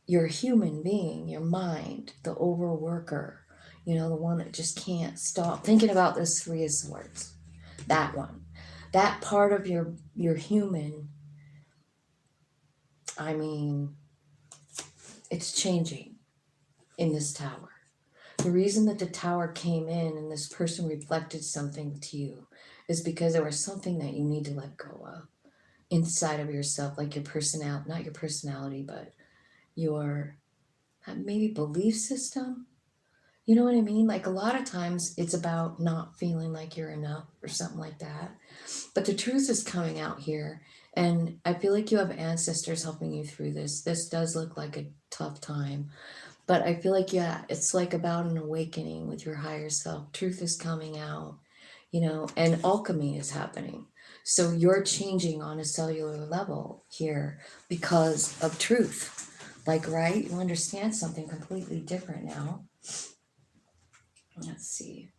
your human being, your mind, the overworker, you know, the one that just can't stop thinking about this 3 of Swords, that one, that part of your human, I mean, it's changing in this tower. The reason that the tower came in and this person reflected something to you is because there was something that you need to let go of inside of yourself, like your personality, not your personality, but your maybe belief system. You know what I mean? Like a lot of times it's about not feeling like you're enough or something like that. But the truth is coming out here. And I feel like you have ancestors helping you through this. This does look like a tough time. But I feel like, yeah, it's like about an awakening with your higher self. Truth is coming out, you know, and alchemy is happening. So you're changing on a cellular level here because of truth. Like, right? You understand something completely different now. Let's see.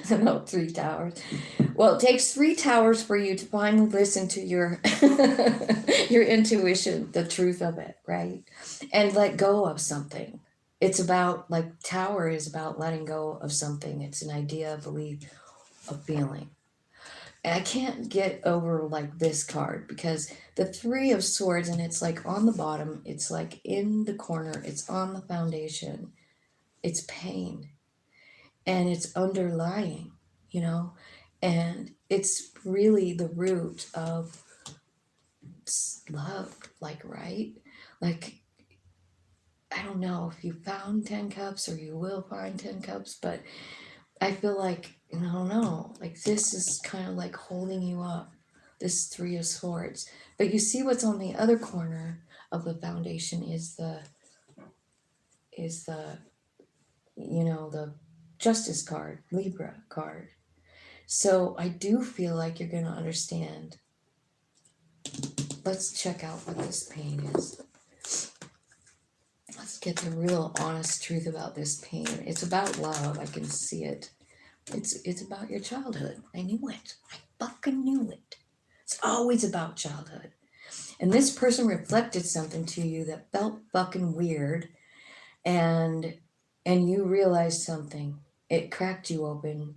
No, 3 towers. Well, it takes 3 towers for you to finally listen to your your intuition, the truth of it, right? And let go of something. It's about, like, tower is about letting go of something. It's an idea, a belief, a feeling. And I can't get over like this card because the 3 of Swords, and it's like on the bottom, it's like in the corner, it's on the foundation, it's pain, and it's underlying, you know, and it's really the root of love, like, right? Like, I don't know if you found 10 cups or you will find 10 cups, but I feel like, I don't know, like this is kind of like holding you up, this 3 of Swords. But you see what's on the other corner of the foundation is the, you know, the Justice card, Libra card. So I do feel like you're going to understand. Let's check out what this pain is. Let's get the real honest truth about this pain. It's about love. I can see it. It's about your childhood. I knew it. I fucking knew it. It's always about childhood. And this person reflected something to you that felt fucking weird, and you realized something. it cracked you open,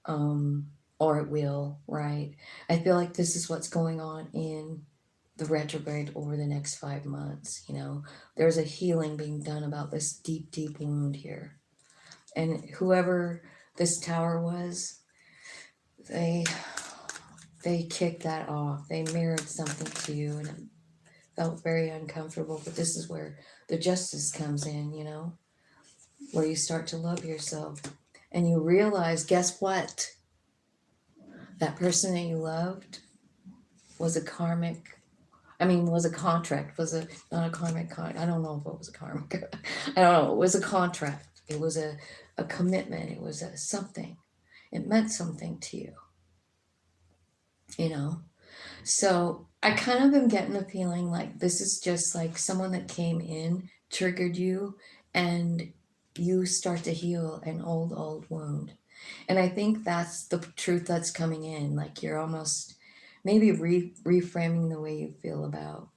or it will, right? I feel like this is what's going on in the retrograde over the next 5 months. There's a healing being done about this deep, deep wound here. And whoever this tower was, they kicked that off. They mirrored something to you, and it felt very uncomfortable. But this is where the justice comes in, where you start to love yourself. And you realize, guess what? That person that you loved was a contract, not a karmic, I don't know if it was a karmic, I don't know, it was a contract. It was a commitment. It was something. It meant something to you. So I kind of am getting the feeling like this is just like someone that came in, triggered you, and you start to heal an old wound. And I think that's the truth that's coming in. Like you're almost maybe reframing the way you feel about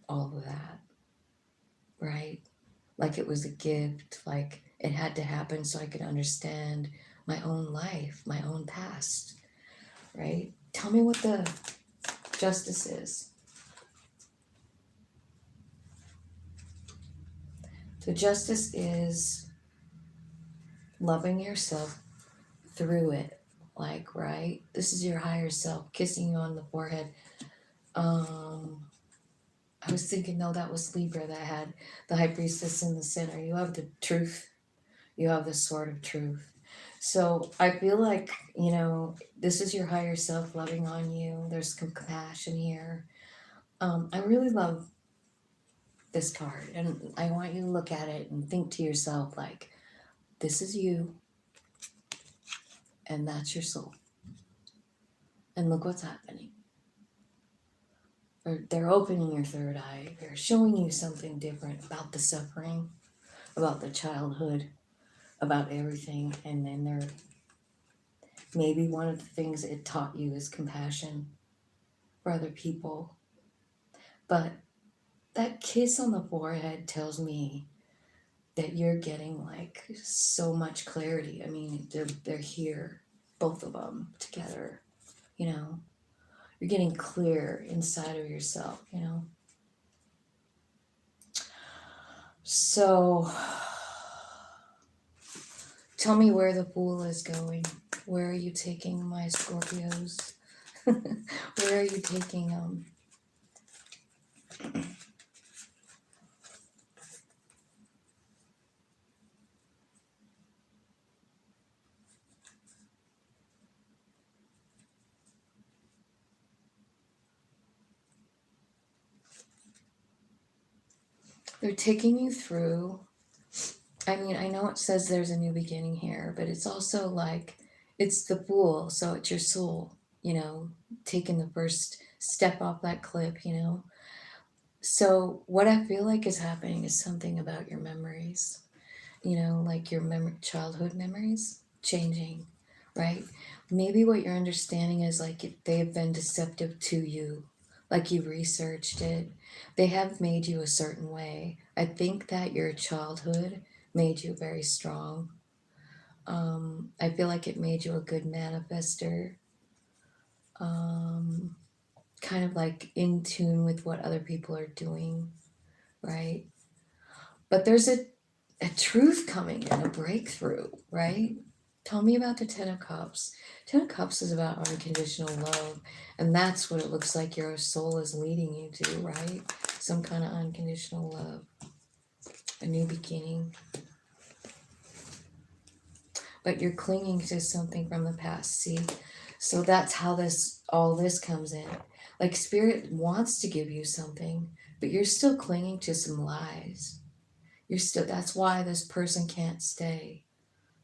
all of that, right? Like it was a gift, like it had to happen so I could understand my own life, my own past, right? Tell me what the justice is. The justice is loving yourself through it. Like, right? This is your higher self kissing you on the forehead. I was thinking, no, that was Libra that had the high priestess in the center. You have the truth. You have the sword of truth. So I feel like, this is your higher self loving on you. There's compassion here. I really love this card, and I want you to look at it and think to yourself, like, this is you, and that's your soul. And look what's happening. They're opening your third eye. They're showing you something different about the suffering, about the childhood, about everything. And then maybe one of the things it taught you is compassion for other people. But that kiss on the forehead tells me that you're getting like so much clarity. I mean, they're here, both of them together, You're getting clear inside of yourself, So, tell me where the Fool is going. Where are you taking my Scorpios? Where are you taking them? They're taking you through. I mean, I know it says there's a new beginning here, but it's also like, it's the Fool, so it's your soul, taking the first step off that cliff, So what I feel like is happening is something about your memories, like your childhood memories changing, right? Maybe what you're understanding is like they've been deceptive to you, like you researched it. They have made you a certain way. I think that your childhood made you very strong. I feel like it made you a good manifester. Kind of like in tune with what other people are doing, right? But there's a truth coming in, a breakthrough, right? Tell me about the Ten of Cups. Ten of Cups is about unconditional love, and that's what it looks like your soul is leading you to, right? Some kind of unconditional love, a new beginning. But you're clinging to something from the past, see? So that's how all this comes in. Like Spirit wants to give you something, but you're still clinging to some lies. That's why this person can't stay.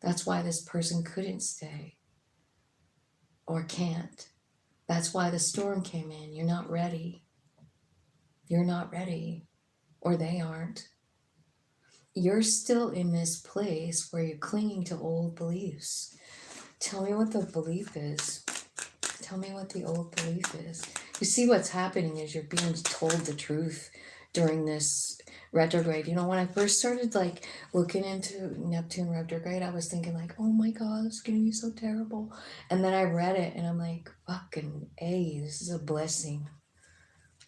That's why this person couldn't stay or can't. That's why the storm came in. You're not ready. You're not ready, or they aren't. You're still in this place where you're clinging to old beliefs. Tell me what the belief is. Tell me what the old belief is. You see, what's happening is you're being told the truth. during this retrograde. You know, when I first started like looking into Neptune retrograde, I was thinking like, oh my God, it's gonna be so terrible. And then I read it and I'm like, fucking A, this is a blessing.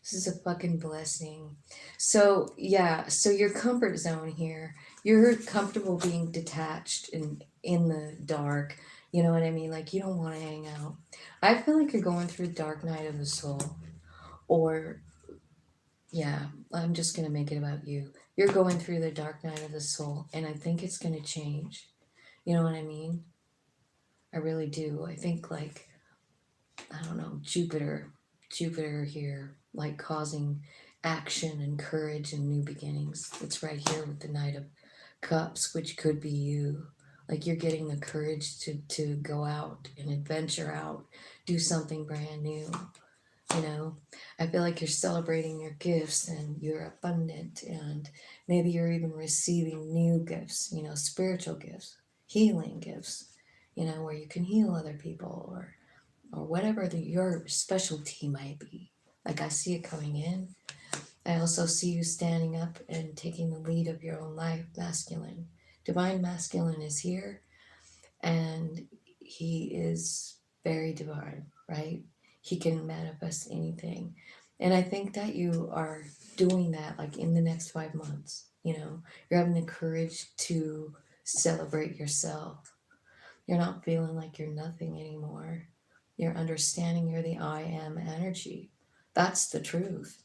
This is a fucking blessing. So yeah, so your comfort zone here, you're comfortable being detached and in the dark. You know what I mean? Like you don't want to hang out. I feel like you're going through a dark night of the soul. Or yeah, I'm just gonna make it about you. You're going through the dark night of the soul, and I think it's gonna change. You know what I mean? I really do. I think like I don't know, Jupiter here, like causing action and courage and new beginnings. It's right here with the Knight of Cups, which could be you. Like you're getting the courage to go out and adventure out, do something brand new. You know, I feel like you're celebrating your gifts and you're abundant, and maybe you're even receiving new gifts, you know, spiritual gifts, healing gifts, you know, where you can heal other people or whatever your specialty might be. Like I see it coming in. I also see you standing up and taking the lead of your own life, masculine. Divine masculine is here, and he is very divine, right? He can manifest anything. And I think that you are doing that like in the next 5 months. You know, you're having the courage to celebrate yourself. You're not feeling like you're nothing anymore. You're understanding you're the I am energy. That's the truth.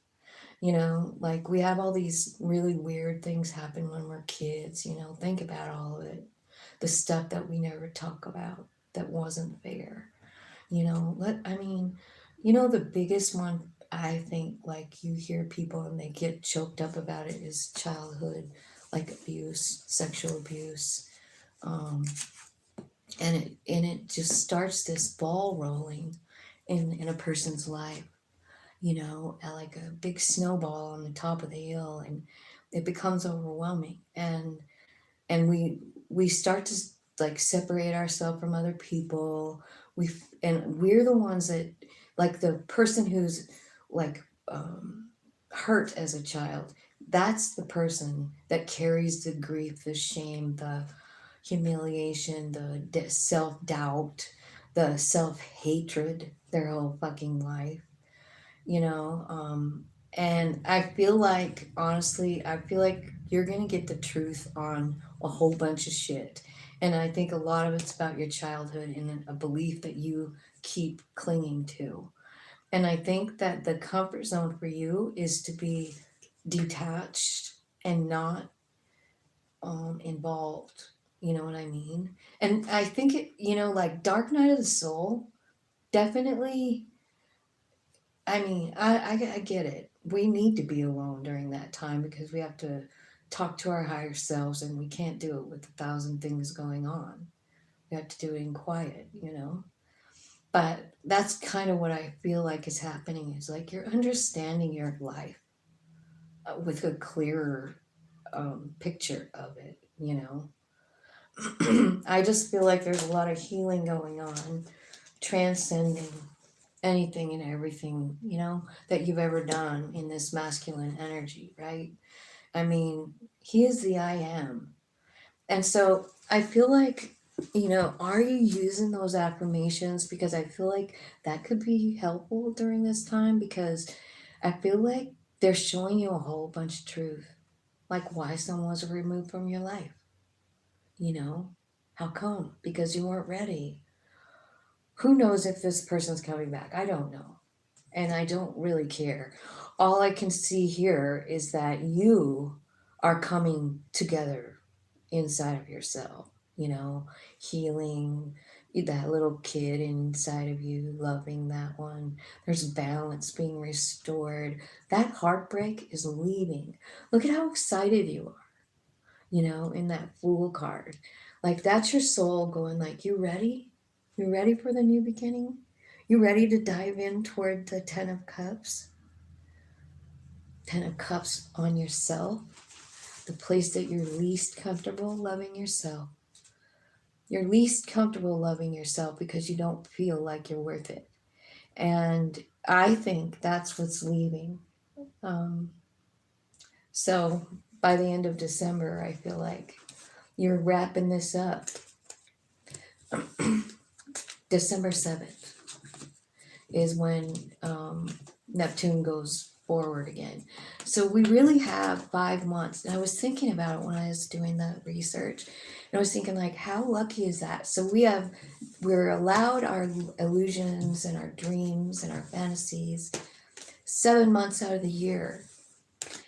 You know, like we have all these really weird things happen when we're kids, you know, think about all of it. The stuff that we never talk about that wasn't fair. You know, I mean, you know, the biggest one I think like you hear people and they get choked up about it is childhood, like abuse, sexual abuse. Um, and it just starts this ball rolling in a person's life, you know, like a big snowball on the top of the hill, and it becomes overwhelming, and we start to like separate ourselves from other people. And we're the ones that, like the person who's like hurt as a child, that's the person that carries the grief, the shame, the humiliation, the self-doubt, the self-hatred their whole fucking life, you know. And I feel like, honestly, I feel like you're gonna get the truth on a whole bunch of shit. And I think a lot of it's about your childhood and a belief that you keep clinging to. And I think that the comfort zone for you is to be detached and not involved. You know what I mean? And I think it, you know, like Dark Night of the Soul, definitely. I mean, I get it. We need to be alone during that time because we have to talk to our higher selves, and we can't do it with 1,000 things going on. We have to do it in quiet, you know? But that's kind of what I feel like is happening, is like you're understanding your life with a clearer picture of it, you know? I just feel like there's a lot of healing going on, transcending anything and everything, you know, that you've ever done in this masculine energy, right? I mean, he is the I am. And so I feel like, you know, are you using those affirmations? Because I feel like that could be helpful during this time, because I feel like they're showing you a whole bunch of truth, like why someone was removed from your life, you know? How come? Because you weren't ready. Who knows if this person's coming back? I don't know. And I don't really care. All I can see here is that you are coming together inside of yourself, you know, healing that little kid inside of you, loving that one. There's balance being restored. That heartbreak is leaving. Look at how excited you are, you know, in that Fool card. Like that's your soul going like, you ready? You ready for the new beginning? You ready to dive in toward the Ten of Cups? Ten of Cups on yourself, the place that you're least comfortable loving yourself. You're least comfortable loving yourself because you don't feel like you're worth it. And I think that's what's leaving. Um, So by the end of December, I feel like you're wrapping this up. December 7th is when Neptune goes forward again. So we really have 5 months. And I was thinking about it when I was doing the research. And I was thinking, like, how lucky is that? So we're allowed our illusions and our dreams and our fantasies 7 months out of the year.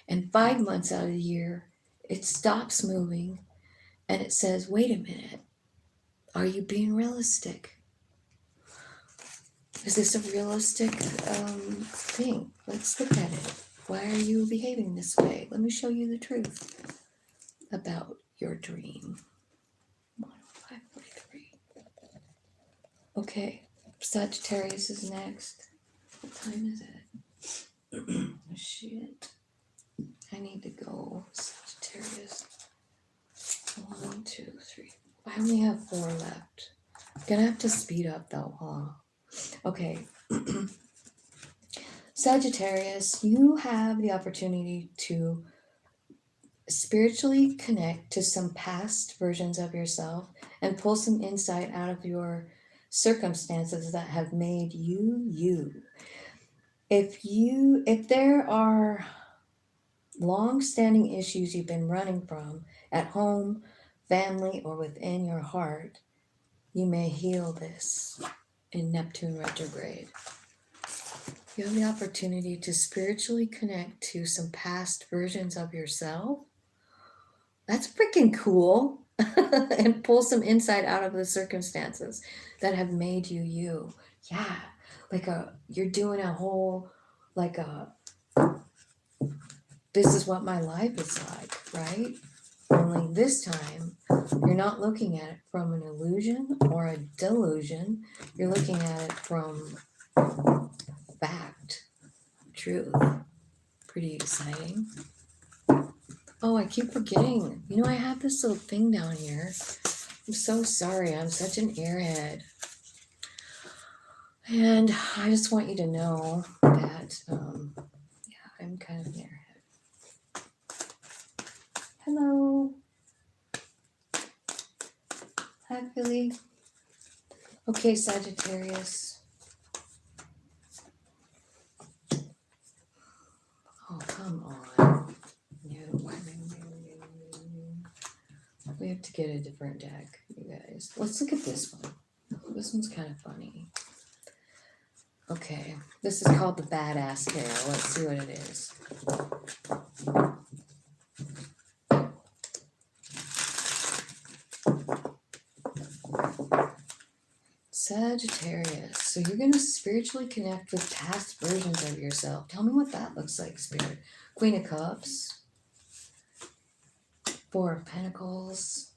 And 5 months out of the year, it stops moving and it says, wait a minute, are you being realistic? Is this a realistic thing? Let's look at it. Why are you behaving this way? Let me show you the truth about your dream. 105.3. Okay, Sagittarius is next. What time is it? Shit. I need to go. Sagittarius. 1, 2, 3. I only have 4 left. Gonna have to speed up though, huh? Okay. Sagittarius, you have the opportunity to spiritually connect to some past versions of yourself and pull some insight out of your circumstances that have made you you. If there are long-standing issues you've been running from at home, family, or within your heart, you may heal this in Neptune retrograde. You have the opportunity to spiritually connect to some past versions of yourself. That's freaking cool. And pull some insight out of the circumstances that have made you you. Yeah. You're doing a whole, this is what my life is like, right? Only this time, you're not looking at it from an illusion or a delusion. You're looking at it from fact, truth. Pretty exciting. Oh, I keep forgetting. I have this little thing down here. I'm so sorry. I'm such an airhead. And I just want you to know that, I'm kind of an airhead. Hello. Hi, Philly. Okay, Sagittarius. Oh, come on. No. We have to get a different deck, you guys. Let's look at this one. This one's kind of funny. Okay, this is called the Badass Tarot. Let's see what it is. Sagittarius. So you're going to spiritually connect with past versions of yourself. Tell me what that looks like, Spirit. Queen of Cups. 4 of Pentacles.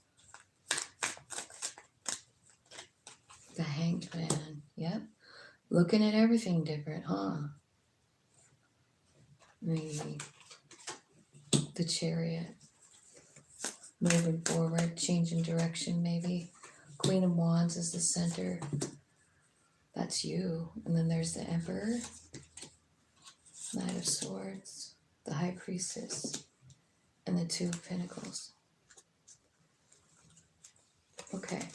The Hanged Man. Yep. Looking at everything different, huh? The Chariot. Moving forward, changing direction maybe. Queen of Wands is the center. That's you. And then there's the Emperor. Knight of Swords. The High Priestess. And the 2 of Pentacles. Okay.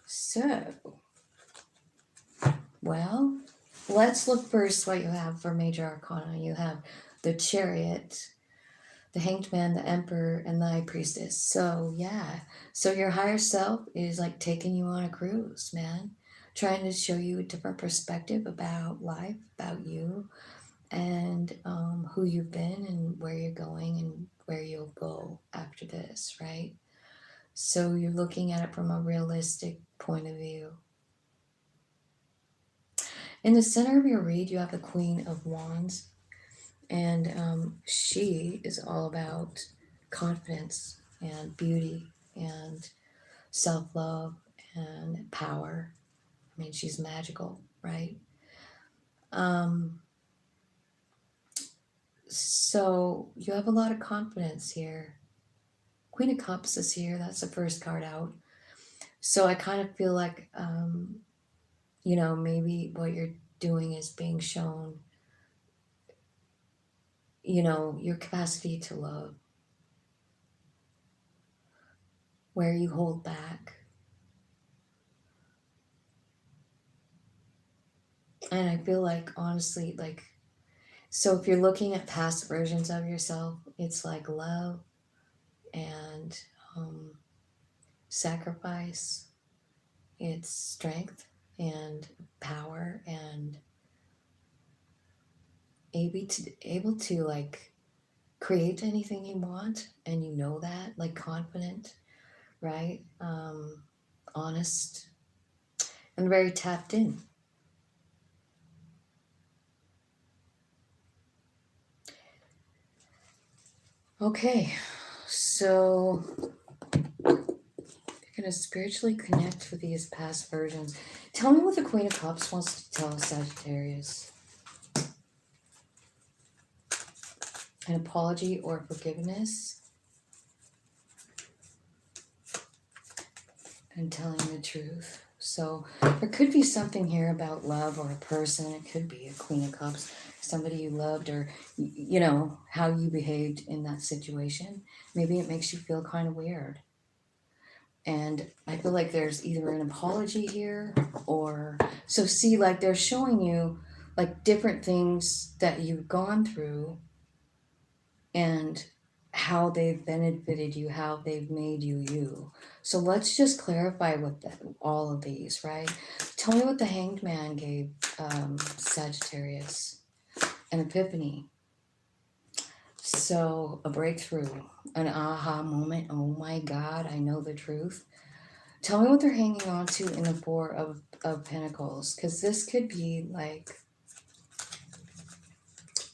So, well, let's look first what you have for major arcana. You have the Chariot, the Hanged Man, the Emperor, and the High Priestess. So, yeah. So your higher self is like taking you on a cruise, man. Trying to show you a different perspective about life, about you, and who you've been and where you're going and where you'll go after this, right? So you're looking at it from a realistic point of view. In the center of your read, you have the Queen of Wands, and she is all about confidence and beauty and self-love and power. I mean, she's magical, right? So you have a lot of confidence here. Queen of Cups is here. That's the first card out. So I kind of feel like, maybe what you're doing is being shown your capacity to love, where you hold back. And I feel like, honestly, like, so if you're looking at past versions of yourself, it's like love and sacrifice, it's strength and power and able to like create anything you want, and that, like confident, right? Honest and very tapped in. Okay, so you're going to spiritually connect with these past versions. Tell me what the Queen of Cups wants to tell Sagittarius. An apology or forgiveness. And telling the truth. So there could be something here about love or a person. It could be a Queen of Cups, somebody you loved, or how you behaved in that situation. Maybe it makes you feel kind of weird. And I feel like there's either an apology here, or so see, like they're showing you like different things that you've gone through and how they've benefited you, how they've made you you. So let's just clarify with all of these, right? Tell me what the Hanged Man gave Sagittarius. An epiphany. So a breakthrough, an aha moment. Oh my God, I know the truth. Tell me what they're hanging on to in the Four of Pentacles, because this could be like,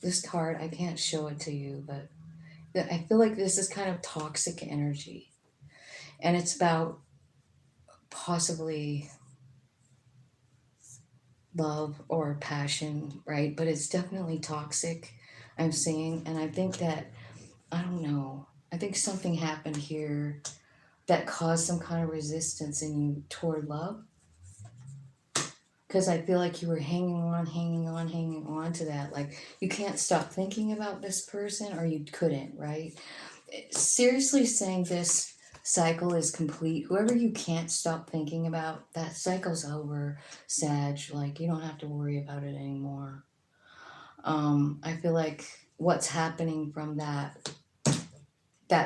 this card, I can't show it to you, but I feel like this is kind of toxic energy. And it's about possibly love or passion, right? But it's definitely toxic, I'm saying. And I think that, I don't know, I think something happened here that caused some kind of resistance in you toward love. Because I feel like you were hanging on to that. Like, you can't stop thinking about this person, or you couldn't, right? Seriously saying this cycle is complete. Whoever you can't stop thinking about, that cycle's over, Sag. Like, you don't have to worry about it anymore. I feel like what's happening from that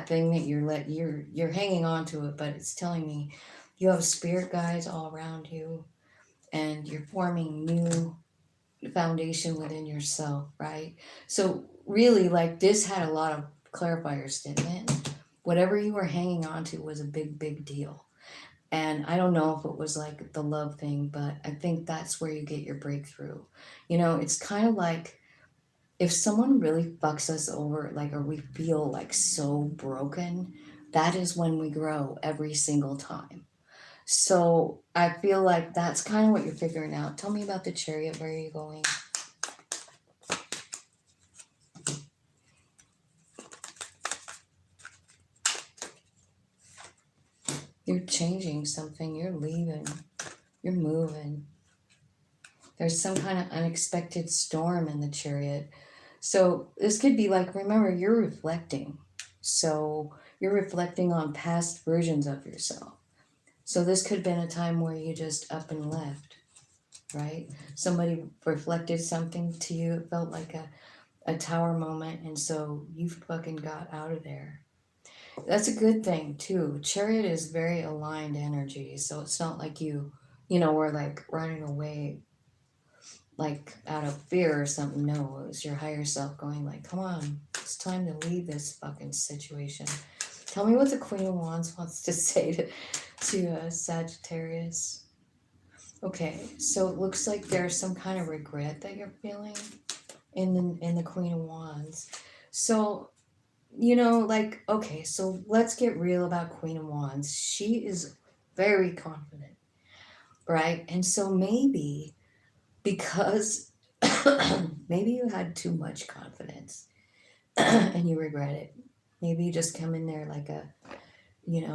thing that you're hanging on to it, but it's telling me you have spirit guides all around you, and you're forming new foundation within yourself, right? So really, like, this had a lot of clarifiers, didn't it? Whatever you were hanging on to was a big deal. And I don't know if it was like the love thing, but I think that's where you get your breakthrough. It's kind of like if someone really fucks us over, like, or we feel like so broken, that is when we grow every single time. So I feel like that's kind of what you're figuring out. Tell me about the Chariot. Where are you going? You're changing something. You're leaving. You're moving. There's some kind of unexpected storm in the Chariot. So this could be like, remember, you're reflecting. So you're reflecting on past versions of yourself. So this could have been a time where you just up and left, right? Somebody reflected something to you. It felt like a tower moment. And so you fucking got out of there. That's a good thing too. Chariot is very aligned energy. So it's not like were like running away like out of fear or something. No, it was your higher self going like, come on, it's time to leave this fucking situation. Tell me what the Queen of Wands wants to say to Sagittarius. Okay, so it looks like there's some kind of regret that you're feeling in the Queen of Wands. So, like, okay, so let's get real about Queen of Wands. She is very confident, right? And so maybe because maybe you had too much confidence and you regret it. Maybe you just come in there like a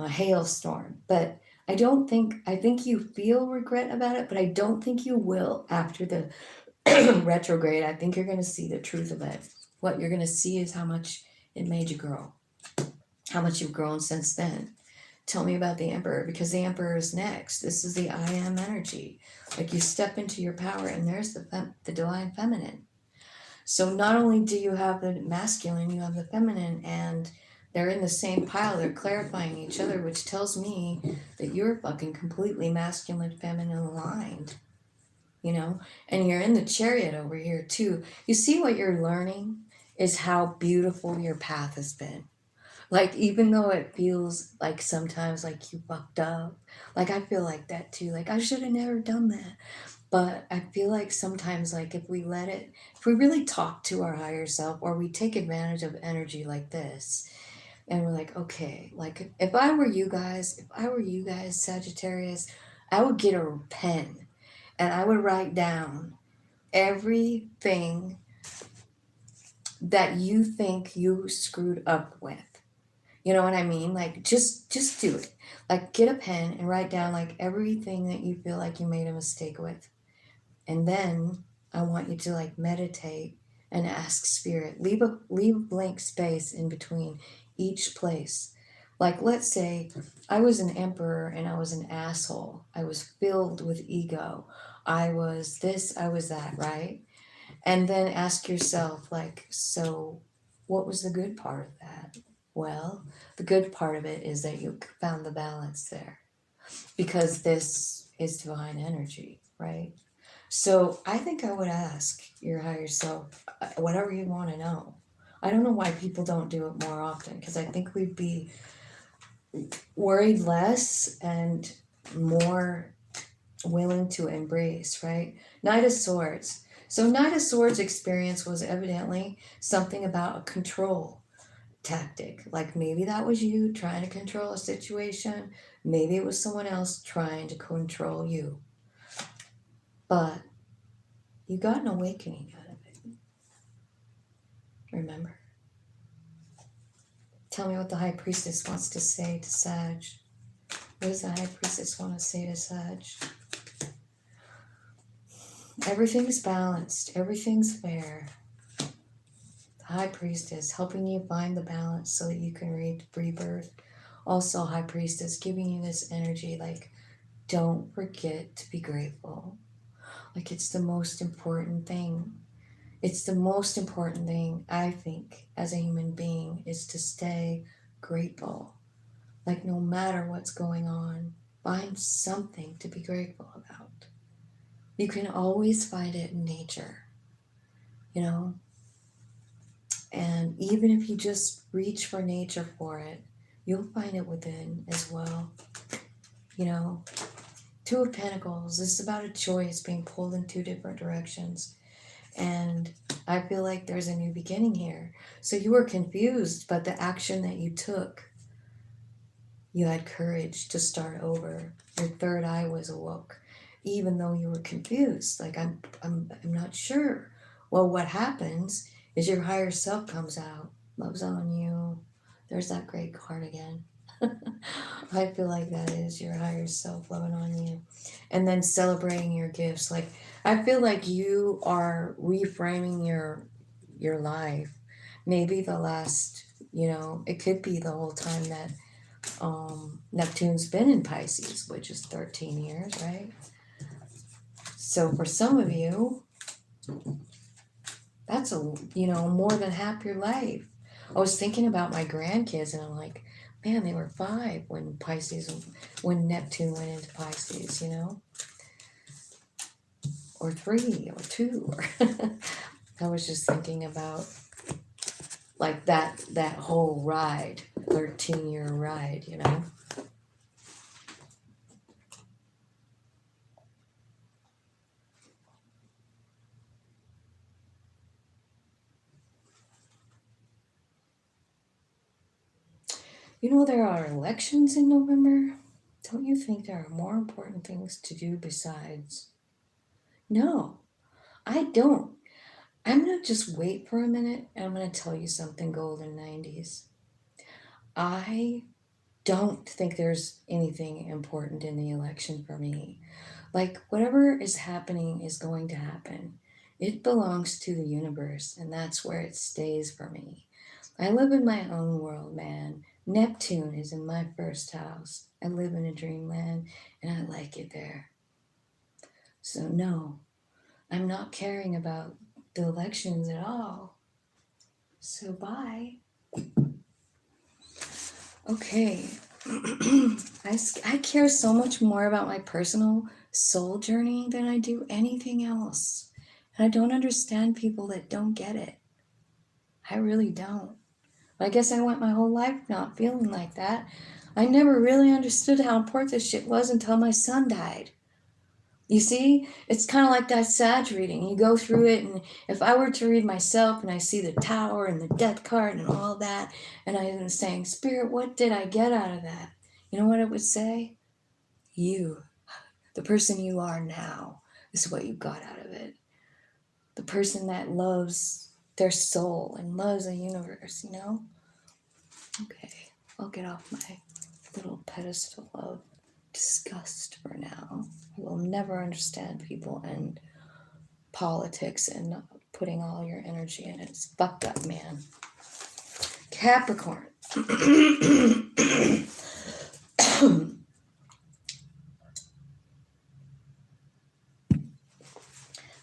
hailstorm. But I think you feel regret about it, but I don't think you will after retrograde, I think you're going to see the truth of it. What you're going to see is how much it made you grow, how much you've grown since then. Tell me about the Emperor, because the Emperor is next. This is the I am energy. Like, you step into your power, and there's the divine feminine. So not only do you have the masculine, you have the feminine, and they're in the same pile. They're clarifying each other, which tells me that you're fucking completely masculine, feminine aligned, you know? And you're in the chariot over here too. You see, what you're learning is how beautiful your path has been. Like, even though it feels like sometimes like you fucked up, like I feel like that too. Like, I should have never done that. But I feel like sometimes, like, if we let it, if we really talk to our higher self, or we take advantage of energy like this, and we're like, okay, like, if I were you guys, Sagittarius, I would get a pen and I would write down everything that you think you screwed up with. You know what I mean? Like, just do it. Like, get a pen and write down like everything that you feel like you made a mistake with. And then I want you to like meditate and ask spirit. Leave a blank space in between each place. Like, let's say I was an emperor and I was an asshole. I was filled with ego. I was this, I was that, right? And then ask yourself, like, so what was the good part of that? Well, the good part of it is that you found the balance there, because this is divine energy, right? So I think I would ask your higher self whatever you want to know. I don't know why people don't do it more often, because I think we'd be worried less and more willing to embrace, right? Knight of Swords. So Knight of Swords experience was evidently something about a control tactic. Like, maybe that was you trying to control a situation. Maybe it was someone else trying to control you. But you got an awakening out of it. Remember? Tell me what the High Priestess wants to say to Sag. What does the High Priestess want to say to Sag? Everything's balanced. Everything's fair. The High Priestess helping you find the balance so that you can read rebirth. Also, High Priestess giving you this energy, like, don't forget to be grateful. Like, it's the most important thing. It's the most important thing, I think, as a human being, is to stay grateful. Like, no matter what's going on, find something to be grateful about. You can always find it in nature, you know? And even if you just reach for nature for it, you'll find it within as well, you know? Two of Pentacles, this is about a choice being pulled in two different directions. And I feel like there's a new beginning here. So you were confused, but the action that you took, you had courage to start over. Your third eye was awoke, even though you were confused. Like, I'm not sure. Well, what happens is your higher self comes out, loves on you. There's that great card again. I feel like that is your higher self loving on you. And then celebrating your gifts. Like, I feel like you are reframing your life. Maybe the last, you know, it could be the whole time that Neptune's been in Pisces, which is 13 years, right? So for some of you, that's more than half your life. I was thinking about my grandkids, and I'm like, man, they were 5 when Neptune went into Pisces, or 3 or 2. I was just thinking about like that whole ride, 13-year ride, There are elections in November. Don't you think there are more important things to do besides? No, I don't. I'm going to just wait for a minute, and I'm going to tell you something, Golden 90s. I don't think there's anything important in the election for me. Like, whatever is happening is going to happen. It belongs to the universe, and that's where it stays for me. I live in my own world, man. Neptune is in my first house. I live in a dreamland, and I like it there. So, no, I'm not caring about the elections at all. So, bye. Okay. I care so much more about my personal soul journey than I do anything else. And I don't understand people that don't get it. I really don't. I guess I went my whole life not feeling like that. I never really understood how important this shit was until my son died. You see, it's kind of like that Sag reading. You go through it, and if I were to read myself and I see the Tower and the Death card and all that, and I am saying, Spirit, what did I get out of that? You know what it would say? You, the person you are now, is what you got out of it. The person that loves their soul and loves the universe, you know? Okay, I'll get off my little pedestal of disgust for now. I will never understand people and politics and not putting all your energy in it. It's fucked up, man. Capricorn.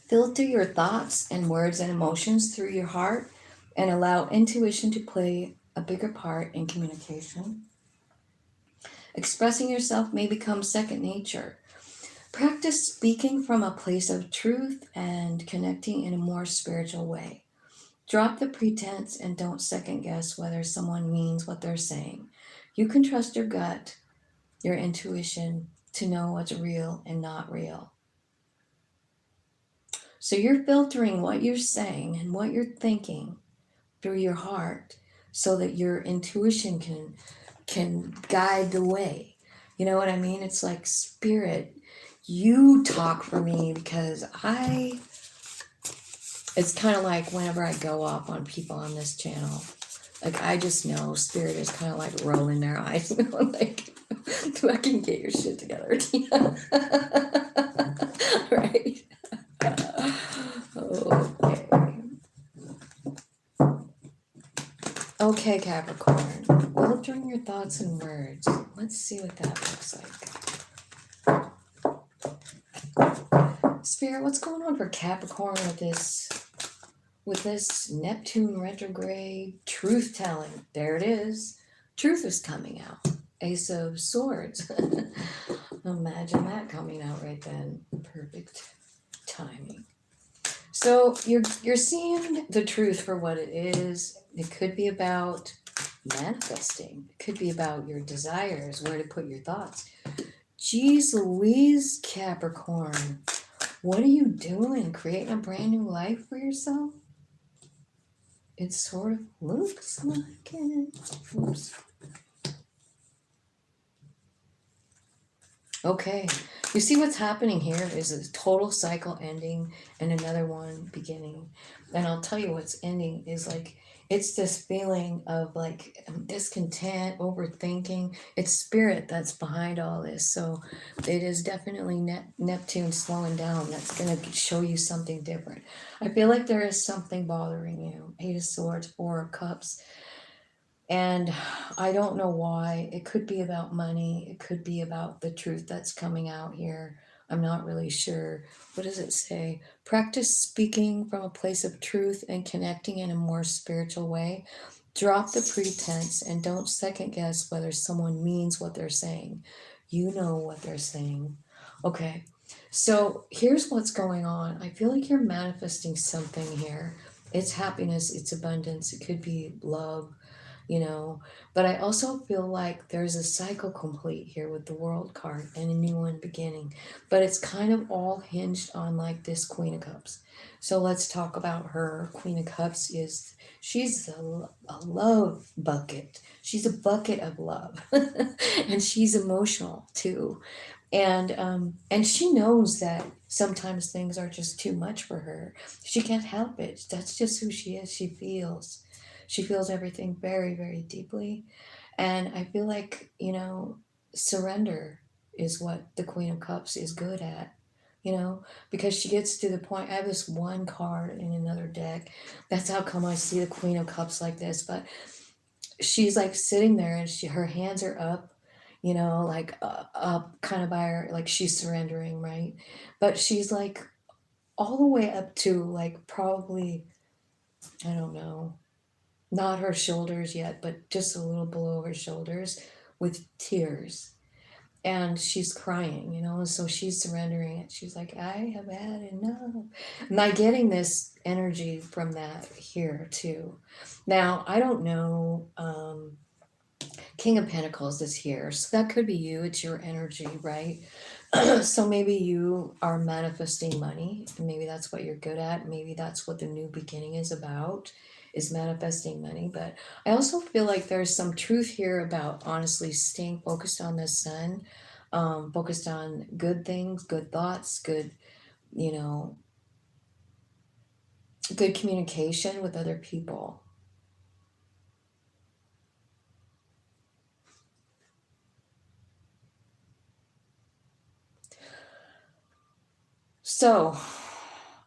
Filter your thoughts and words and emotions through your heart and allow intuition to play a bigger part in communication. Expressing yourself may become second nature. Practice speaking from a place of truth and connecting in a more spiritual way. Drop the pretense and don't second guess whether someone means what they're saying. You can trust your gut, your intuition, to know what's real and not real. So you're filtering what you're saying and what you're thinking through your heart so that your intuition can guide the way. You know what I mean? It's like, Spirit, you talk for me, because it's kind of like whenever I go off on people on this channel, like, I just know Spirit is kind of like rolling their eyes, you know, like, fucking get your shit together, Tina. Right? Okay. Okay, Capricorn. Filtering your thoughts and words. Let's see what that looks like. Spirit, what's going on for Capricorn with this Neptune retrograde truth telling? There it is. Truth is coming out. Ace of Swords. Imagine that coming out right then. Perfect timing. So you're seeing the truth for what it is. It could be about manifesting. It could be about your desires, where to put your thoughts. Jeez Louise, Capricorn. What are you doing? Creating a brand new life for yourself? It sort of looks like it. Oops. Okay, you see what's happening here is a total cycle ending and another one beginning. And I'll tell you what's ending is like, it's this feeling of like discontent, overthinking. It's Spirit that's behind all this. So it is definitely Neptune slowing down. That's going to show you something different. I feel like there is something bothering you. Eight of Swords, Four of Cups. And I don't know why. It could be about money. It could be about the truth that's coming out here. I'm not really sure. What does it say? Practice speaking from a place of truth and connecting in a more spiritual way. Drop the pretense and don't second guess whether someone means what they're saying. You know what they're saying. Okay, so here's what's going on. I feel like you're manifesting something here. It's happiness, it's abundance, it could be love, you know, but I also feel like there's a cycle complete here with the World card and a new one beginning, but it's kind of all hinged on like this Queen of Cups. So let's talk about her. Queen of Cups she's a love bucket. She's a bucket of love. And she's emotional too, and she knows that sometimes things are just too much for her. She can't help it. That's just who she is. She feels everything very, very deeply. And I feel like, surrender is what the Queen of Cups is good at. you know, because she gets to the point. I have this one card in another deck. That's how come I see the Queen of Cups like this. But she's like sitting there and her hands are up, you know, like up kind of by her, like she's surrendering, right? But she's like all the way up to like probably, I don't know, not her shoulders yet, but just a little below her shoulders with tears. And she's crying, you know, so she's surrendering it. She's like, I have had enough. Am I getting this energy from that here too? Now, I don't know. King of Pentacles is here. So that could be you. It's your energy, right? So maybe you are manifesting money. And maybe that's what you're good at. Maybe that's what the new beginning is about, is manifesting money. But I also feel like there's some truth here about honestly staying focused on the sun, focused on good things, good thoughts, good, you know, good communication with other people. So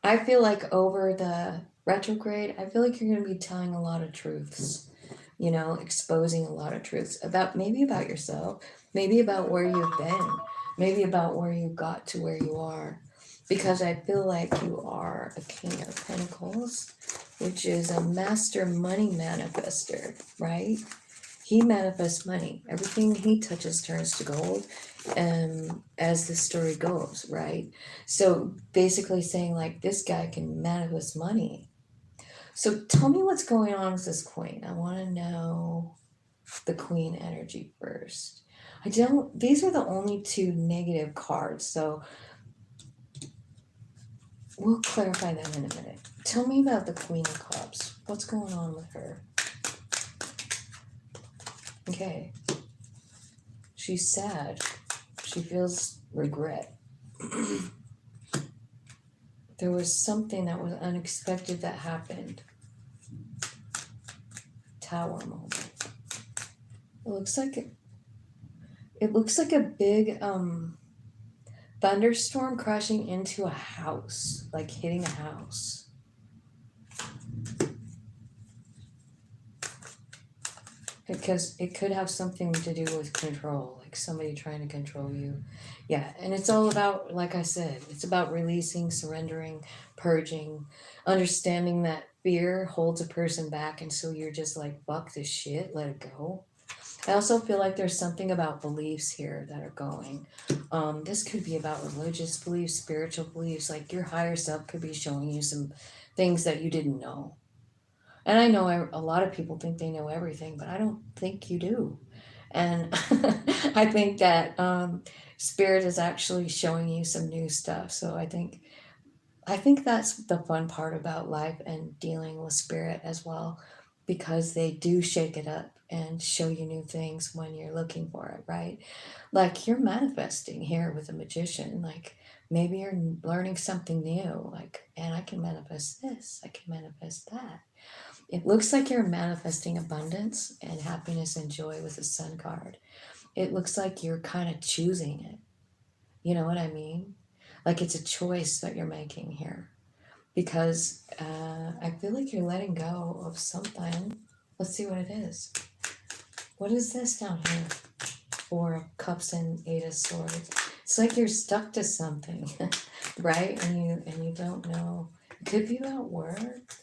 I feel like over the retrograde, I feel like you're going to be telling a lot of truths, you know, exposing a lot of truths about maybe about yourself, maybe about where you've been, maybe about where you got to where you are. Because I feel like you are a King of Pentacles, which is a master money manifester, right? He manifests money. Everything he touches turns to gold, as the story goes, right? So basically saying like this guy can manifest money. So tell me what's going on with this queen. I want to know the queen energy first. I don't, these are the only two negative cards, so we'll clarify them in a minute. Tell me about the Queen of Cups. What's going on with her? Okay. She's sad. She feels regret. There was something that was unexpected that happened. Tower moment. It looks like a big thunderstorm crashing into a house, like hitting a house. Because it could have something to do with control, like somebody trying to control you. Yeah, and it's all about, like I said, it's about releasing, surrendering, purging, understanding that fear holds a person back, and so you're just like, fuck this shit, let it go. I also feel like there's something about beliefs here that are going. This could be about religious beliefs, spiritual beliefs, like your higher self could be showing you some things that you didn't know. And I know a lot of people think they know everything, but I don't think you do. And I think that Spirit is actually showing you some new stuff. So I think that's the fun part about life and dealing with Spirit as well, because they do shake it up and show you new things when you're looking for it, right? Like you're manifesting here with a magician, like maybe you're learning something new, like, and I can manifest this, I can manifest that. It looks like you're manifesting abundance and happiness and joy with the Sun card. It looks like you're kind of choosing it. You know what I mean? Like it's a choice that you're making here. Because I feel like you're letting go of something. Let's see what it is. What is this down here? Four of Cups and Eight of Swords. It's like you're stuck to something, right? And you don't know. It could be about work.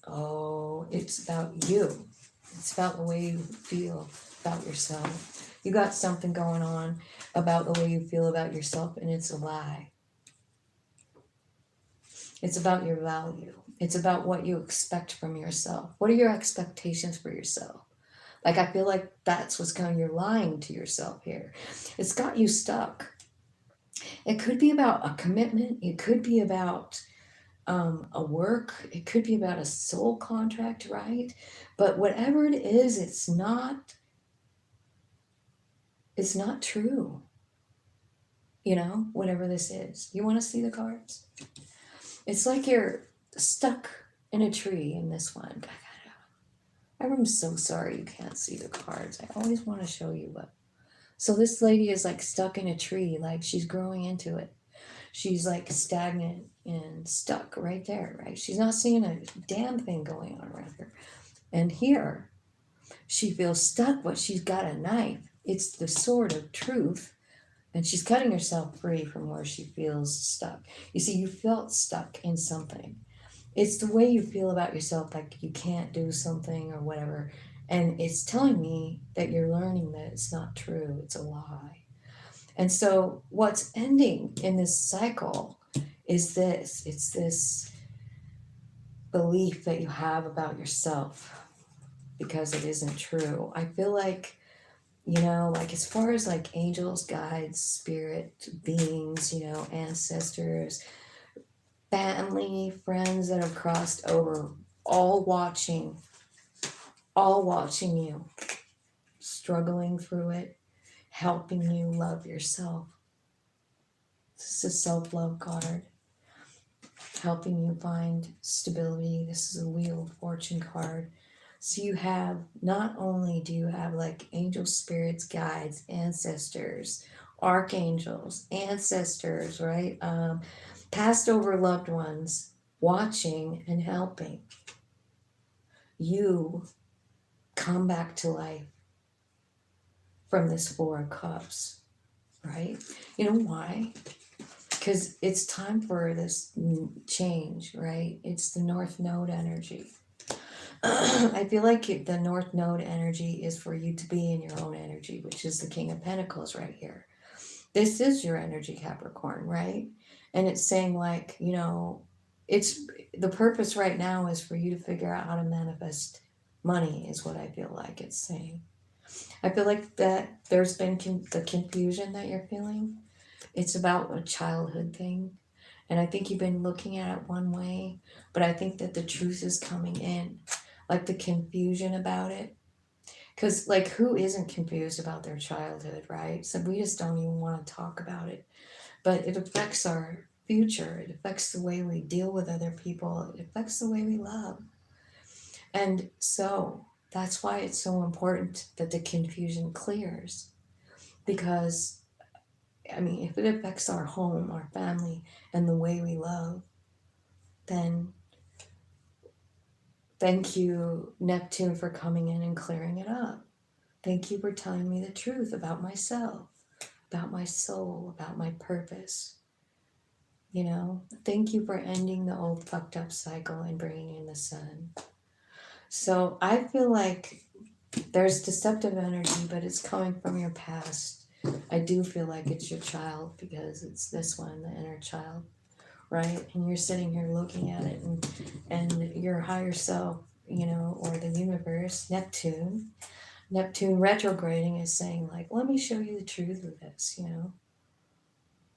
Oh, it's about you. It's about the way you feel about yourself. You got something going on about the way you feel about yourself, and it's a lie. It's about your value. It's about what you expect from yourself. What are your expectations for yourself? Like, I feel like that's what's going on. You're lying to yourself here. It's got you stuck. It could be about a commitment. It could be about a work. It could be about a soul contract, right? But whatever it is, it's not true. You know, whatever this is. You want to see the cards? It's like you're stuck in a tree in this one. I'm so sorry you can't see the cards. I always want to show you, but so this lady is like stuck in a tree, like she's growing into it. She's like stagnant and stuck right there, right? She's not seeing a damn thing going on around her. And here, she feels stuck, but she's got a knife. It's the sword of truth. And she's cutting herself free from where she feels stuck. You see, you felt stuck in something. It's the way you feel about yourself, like you can't do something or whatever. And it's telling me that you're learning that it's not true, it's a lie. And so, what's ending in this cycle is this it's this belief that you have about yourself because it isn't true. I feel like, like as far as like angels, guides, spirit beings, ancestors, family, friends that have crossed over, all watching you, struggling through it, helping you love yourself. This is a self-love card, helping you find stability. This is a Wheel of Fortune card. So you have, not only do you have like angel spirits, guides, ancestors, archangels, ancestors, right? Passed over loved ones watching and helping you come back to life from this Four of Cups, right? You know why? Because it's time for this change, right? It's the North Node energy. I feel like the North Node energy is for you to be in your own energy, which is the King of Pentacles right here. This is your energy, Capricorn, right? And it's saying like, it's the purpose right now is for you to figure out how to manifest money is what I feel like it's saying. I feel like that there's been the confusion that you're feeling. It's about a childhood thing. And I think you've been looking at it one way, but I think that the truth is coming in, like the confusion about it. Because, like, who isn't confused about their childhood, right? So we just don't even want to talk about it. But it affects our future, it affects the way we deal with other people, it affects the way we love. And so that's why it's so important that the confusion clears. Because, I mean, if it affects our home, our family, and the way we love, then thank you, Neptune, for coming in and clearing it up. Thank you for telling me the truth about myself, about my soul, about my purpose. Thank you for ending the old fucked up cycle and bringing in the sun. So I feel like there's deceptive energy, but it's coming from your past. I do feel like it's your child because it's this one, the inner child, right? And you're sitting here looking at it, and your higher self, or the universe, Neptune retrograding is saying like, let me show you the truth of this.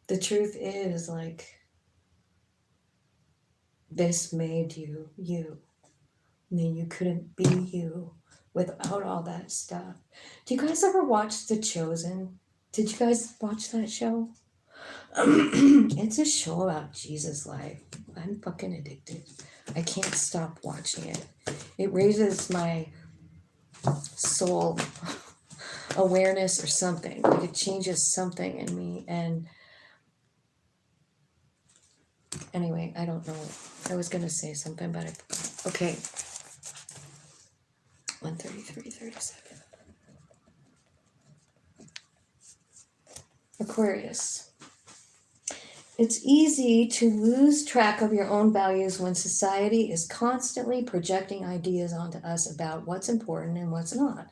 The truth is like, this made you you. And then you couldn't be you without all that stuff. Do you guys ever watch The Chosen? Did you guys watch that show? It's a show about Jesus' life. I'm fucking addicted. I can't stop watching it. It raises my soul awareness or something. Like it changes something in me. And anyway, I don't know. I was gonna say something, but I forgot. Okay. 133:37. Aquarius. It's easy to lose track of your own values when society is constantly projecting ideas onto us about what's important and what's not.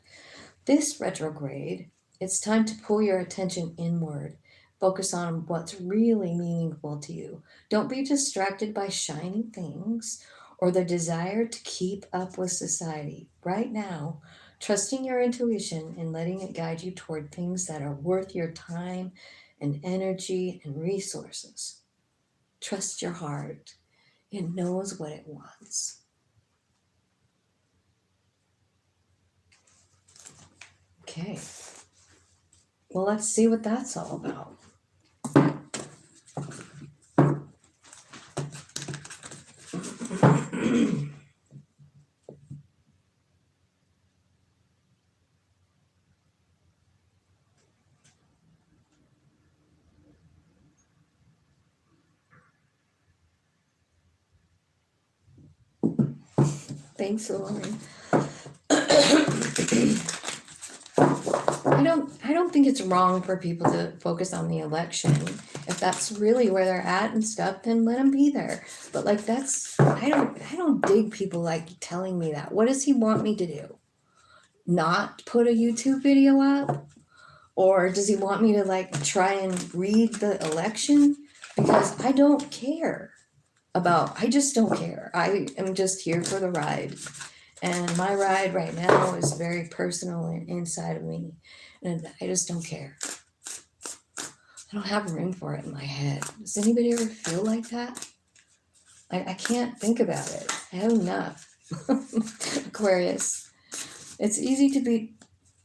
This retrograde, it's time to pull your attention inward. Focus on what's really meaningful to you. Don't be distracted by shiny things or the desire to keep up with society. Right now, trusting your intuition and letting it guide you toward things that are worth your time and energy and resources. Trust your heart. It knows what it wants. Okay. Well, let's see what that's all about. Thanks, Lauren. I don't think it's wrong for people to focus on the election. If that's really where they're at and stuff, then let them be there. But like I don't dig people like telling me that. What does he want me to do? Not put a YouTube video up? Or does he want me to like try and read the election? Because I don't care I just don't care. I am just here for the ride. And my ride right now is very personal and inside of me. And I just don't care. I don't have room for it in my head. Does anybody ever feel like that? I can't think about it. I have enough. Aquarius. It's easy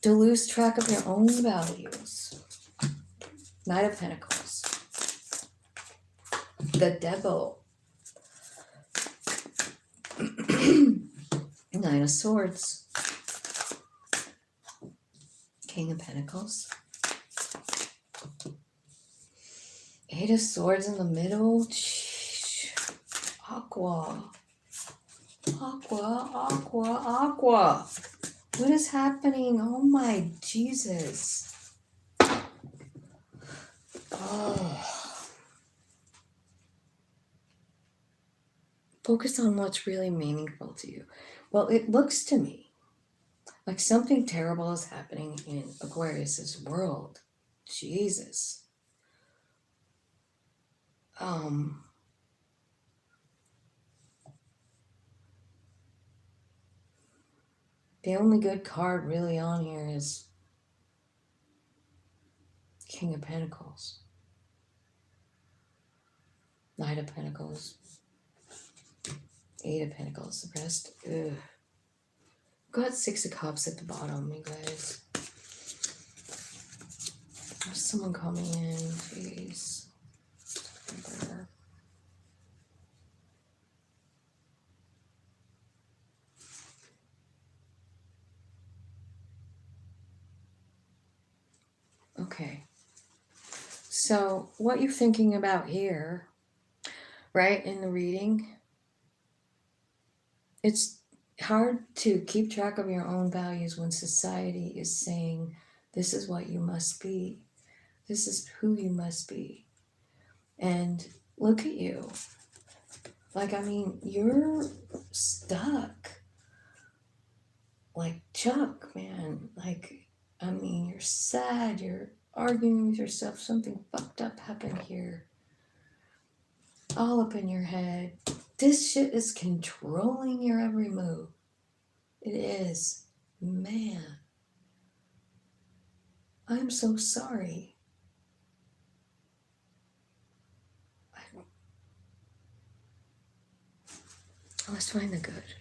to lose track of your own values. Knight of Pentacles. The Devil. Nine of Swords. King of Pentacles. Eight of Swords in the middle. Aqua. Aqua, aqua, aqua. What is happening? Oh my Jesus. Oh. Focus on what's really meaningful to you. Well, it looks to me like something terrible is happening in Aquarius's world. Jesus. The only good card really on here is King of Pentacles. Knight of Pentacles. Eight of Pentacles. The rest, ugh. Got Six of Cups at the bottom, you guys. There's someone coming in, jeez. Okay. So what you're thinking about here, right, in the reading, it's hard to keep track of your own values when society is saying, this is what you must be. This is who you must be. And look at you. Like, I mean, you're stuck. Like Chuck, man. Like, I mean, you're sad. You're arguing with yourself. Something fucked up happened here. All up in your head. This shit is controlling your every move. It is. Man. I'm so sorry. Let's find the good.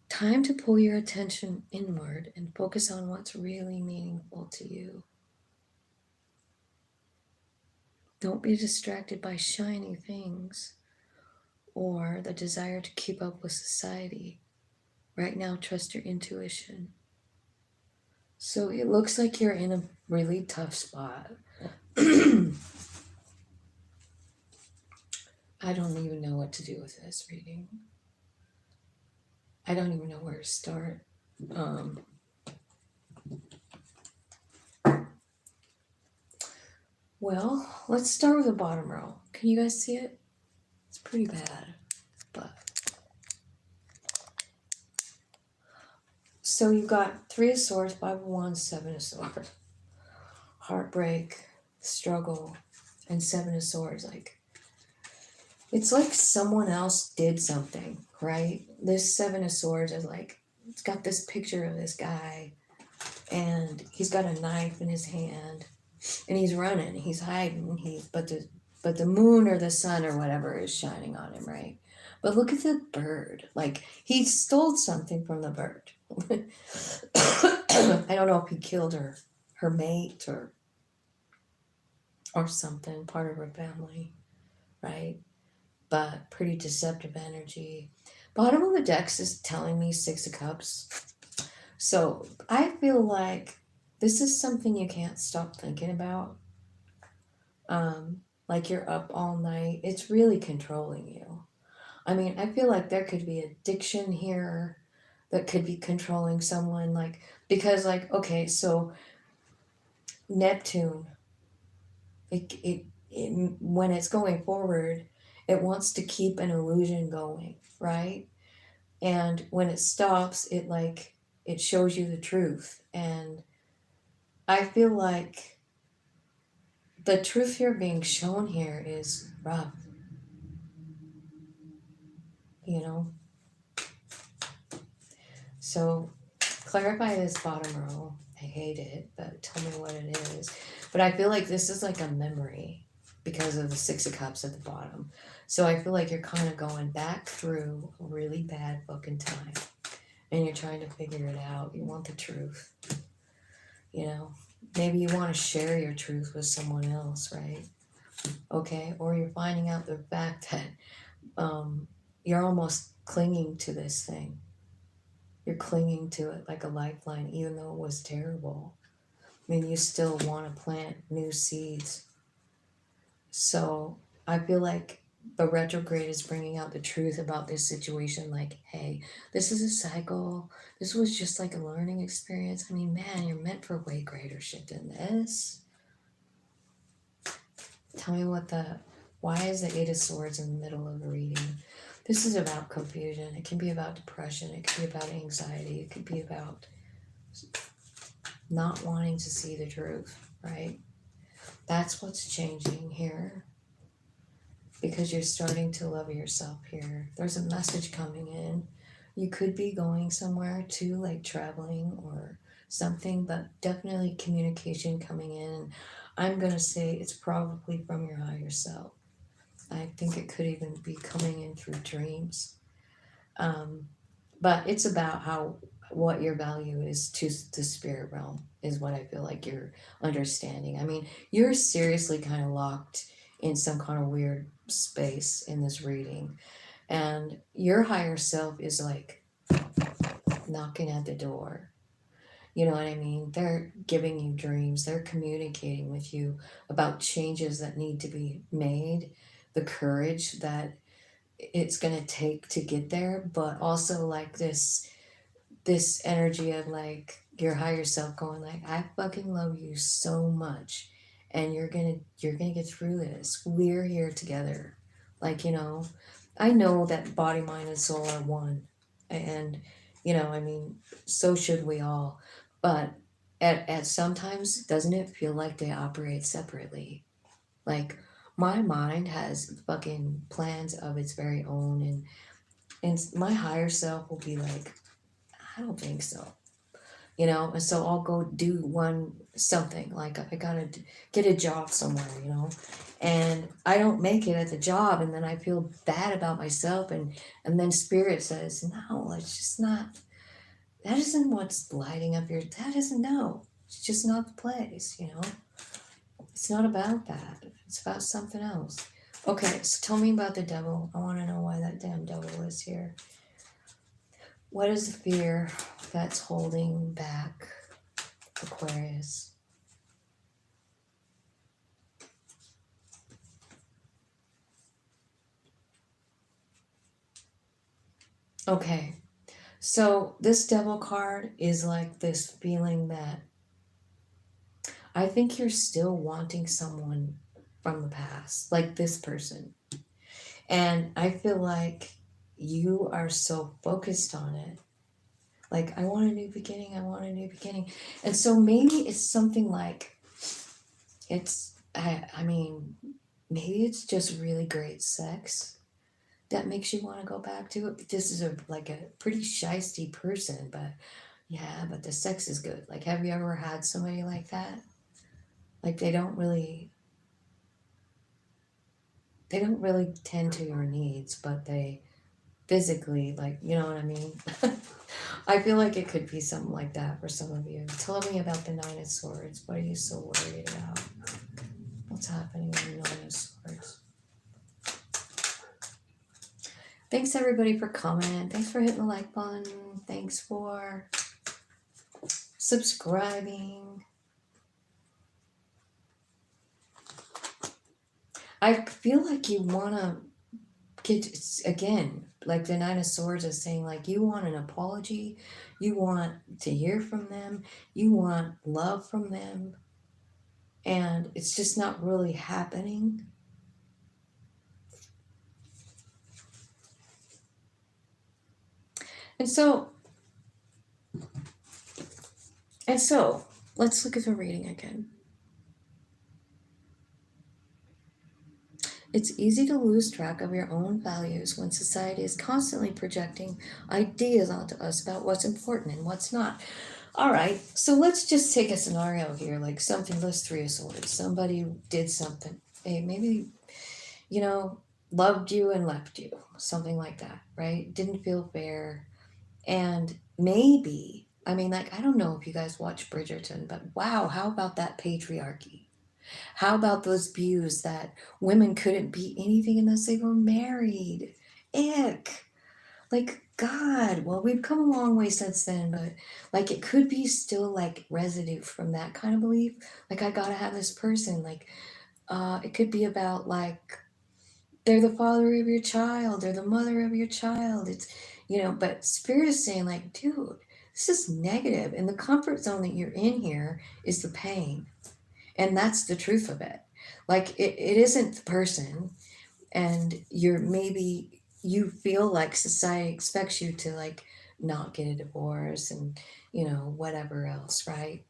Time to pull your attention inward and focus on what's really meaningful to you. Don't be distracted by shiny things or the desire to keep up with society. Right now, trust your intuition. So it looks like you're in a really tough spot. I don't even know what to do with this reading. I don't even know where to start. Well, let's start with the bottom row. Can you guys see it? It's pretty bad, but. So you've got Three of Swords, Five of Wands, Seven of Swords. Heartbreak, struggle, and Seven of Swords. Like, it's like someone else did something, right? This Seven of Swords is like, it's got this picture of this guy, and he's got a knife in his hand, and he's running, he's hiding, but the moon or the sun or whatever is shining on him, right? But look at the bird. Like, he stole something from the bird. I don't know if he killed her mate or something, part of her family, right? But pretty deceptive energy. Bottom of the decks is telling me Six of Cups. So I feel like this is something you can't stop thinking about. Like you're up all night. It's really controlling you. I mean, I feel like there could be addiction here that could be controlling someone, like, because, like, okay, so Neptune, it when it's going forward, it wants to keep an illusion going, right? And when it stops, it shows you the truth. And I feel like the truth here being shown here is rough, you know? So clarify this bottom row. I hate it, but tell me what it is. But I feel like this is like a memory because of the Six of Cups at the bottom. So I feel like you're kind of going back through a really bad fucking time and you're trying to figure it out. You want the truth, you know? Maybe you want to share your truth with someone else, right? Okay, or you're finding out the fact that you're almost clinging to this thing. You're clinging to it like a lifeline, even though it was terrible. I mean, you still want to plant new seeds. So I feel like the retrograde is bringing out the truth about this situation. Like, hey, this is a cycle. This was just like a learning experience. I mean, man, you're meant for way greater shit than this. Tell me why is the Eight of Swords in the middle of a reading? This is about confusion. It can be about depression. It could be about anxiety. It could be about not wanting to see the truth, right? That's what's changing here. Because you're starting to love yourself here. There's a message coming in. You could be going somewhere too, like traveling or something, but definitely communication coming in. I'm going to say it's probably from your higher self. I think it could even be coming in through dreams. But it's about what your value is to the spirit realm is what I feel like you're understanding. I mean, you're seriously kind of locked in some kind of weird space in this reading. And your higher self is like knocking at the door. You know what I mean? They're giving you dreams. They're communicating with you about changes that need to be made, the courage that it's going to take to get there, but also like this energy of like your higher self going like, I fucking love you so much and you're gonna get through this. We're here together. Like, you know, I know that body, mind, and soul are one. And, you know, I mean, so should we all. But at sometimes doesn't it feel like they operate separately? Like my mind has fucking plans of its very own and my higher self will be like, I don't think so. You know, and so I'll go do something like I gotta get a job somewhere, you know, and I don't make it at the job, and then I feel bad about myself, and then spirit says, no, it's just not. That isn't what's lighting up your. That isn't no. It's just not the place, you know. It's not about that. It's about something else. Okay, so tell me about the devil. I want to know why that damn devil is here. What is the fear that's holding back Aquarius? Okay, so this devil card is like this feeling that I think you're still wanting someone from the past, like this person. And I feel like you are so focused on it. Like, I want a new beginning, I want a new beginning. And so maybe it's something like, I mean, maybe it's just really great sex that makes you want to go back to it. This is like a pretty shisty person, but yeah, but the sex is good. Like, have you ever had somebody like that? Like, they don't really tend to your needs, but they physically, like, you know what I mean? I feel like it could be something like that for some of you. Tell me about the Nine of Swords. What are you so worried about? What's happening with the Nine of Swords? Thanks everybody for coming. Thanks for hitting the like button. Thanks for subscribing. I feel like you want to it's, again, like the Nine of Swords is saying, like, you want an apology, you want to hear from them, you want love from them, and it's just not really happening. And so let's look at the reading again. It's easy to lose track of your own values when society is constantly projecting ideas onto us about what's important and what's not. All right, so let's just take a scenario here, like something, this Three of Swords. Somebody did something. Hey, maybe, you know, loved you and left you, something like that, right? Didn't feel fair. And maybe, I mean, like, I don't know if you guys watch Bridgerton, but wow, how about that patriarchy? How about those views that women couldn't be anything unless they were married? Ick. Like, God, well, we've come a long way since then, but like, it could be still like residue from that kind of belief. Like, I gotta have this person. Like, it could be about like, they're the father of your child, they're the mother of your child. It's, you know, but Spirit is saying, like, dude, this is negative, and the comfort zone that you're in here is the pain. And that's the truth of it. Like, it isn't the person, and you're maybe, you feel like society expects you to like not get a divorce and, you know, whatever else, right?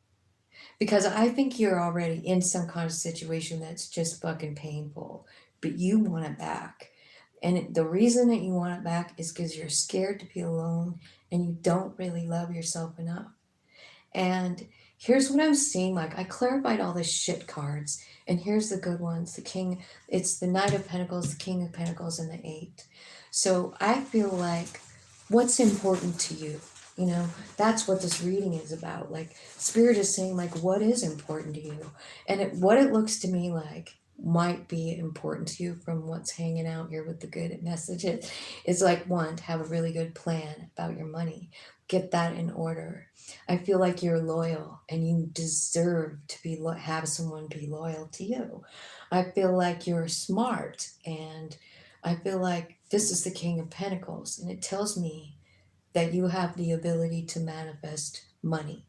Because I think you're already in some kind of situation that's just fucking painful, but you want it back. And the reason that you want it back is because you're scared to be alone and you don't really love yourself enough. And here's what I'm seeing, like, I clarified all the shit cards, and here's the good ones. The King, it's the Knight of Pentacles, the King of Pentacles, and the Eight. So I feel like, what's important to you? You know, that's what this reading is about. Like, Spirit is saying, like, what is important to you? And what it looks to me like might be important to you from what's hanging out here with the good messages is like, one, to have a really good plan about your money. Get that in order. I feel like you're loyal and you deserve to be have someone be loyal to you. I feel like you're smart, and I feel like this is the King of Pentacles, and it tells me that you have the ability to manifest money.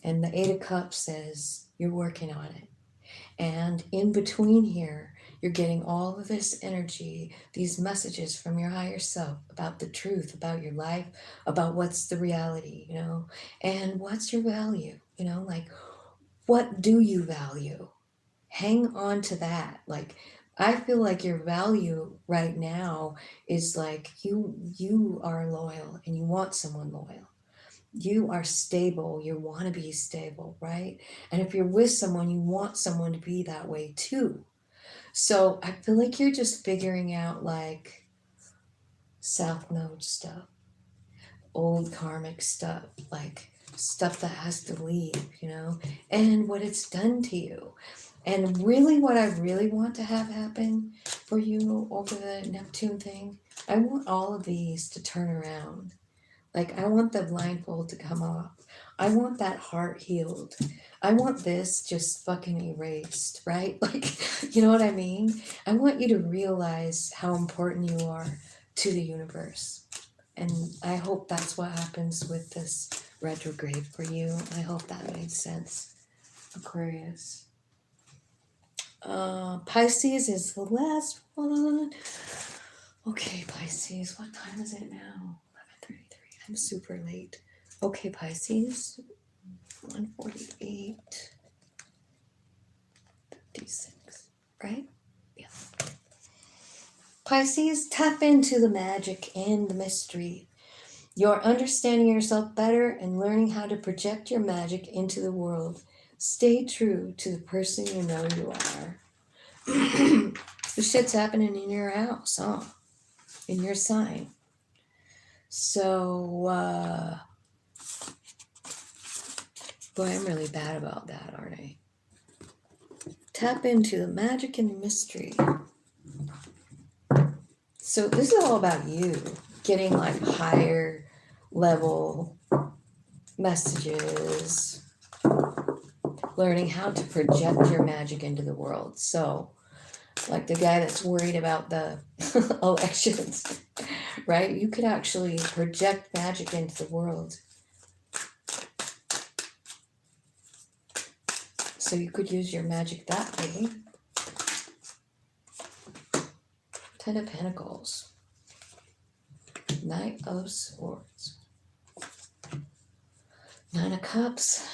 And the Eight of Cups says you're working on it. And in between here, you're getting all of this energy, these messages from your higher self about the truth, about your life, about what's the reality, you know, and what's your value, you know, like, what do you value? Hang on to that. Like, I feel like your value right now is like, you are loyal and you want someone loyal. You are stable, you want to be stable, right? And if you're with someone, you want someone to be that way too. So I feel like you're just figuring out like South Node stuff, old karmic stuff, like stuff that has to leave, you know, and what it's done to you. And really, what I really want to have happen for you over the Neptune thing, I want all of these to turn around. Like, I want the blindfold to come off. I want that heart healed. I want this just fucking erased, right? Like, you know what I mean? I want you to realize how important you are to the universe. And I hope that's what happens with this retrograde for you. I hope that made sense, Aquarius. Pisces is the last one. Okay, Pisces, what time is it now? 11:33. I'm super late. Okay, Pisces, 1:48, 56, right? Yeah. Pisces, tap into the magic and the mystery. You're understanding yourself better and learning how to project your magic into the world. Stay true to the person you know you are. This shit's happening in your house, huh? In your sign. So, boy, I'm really bad about that, aren't I? Tap into the magic and the mystery. So this is all about you getting like higher level messages, learning how to project your magic into the world. So Like the guy that's worried about the elections, right? You could actually project magic into the world. So you could use your magic that way. Ten of Pentacles. Knight of Swords. Nine of Cups.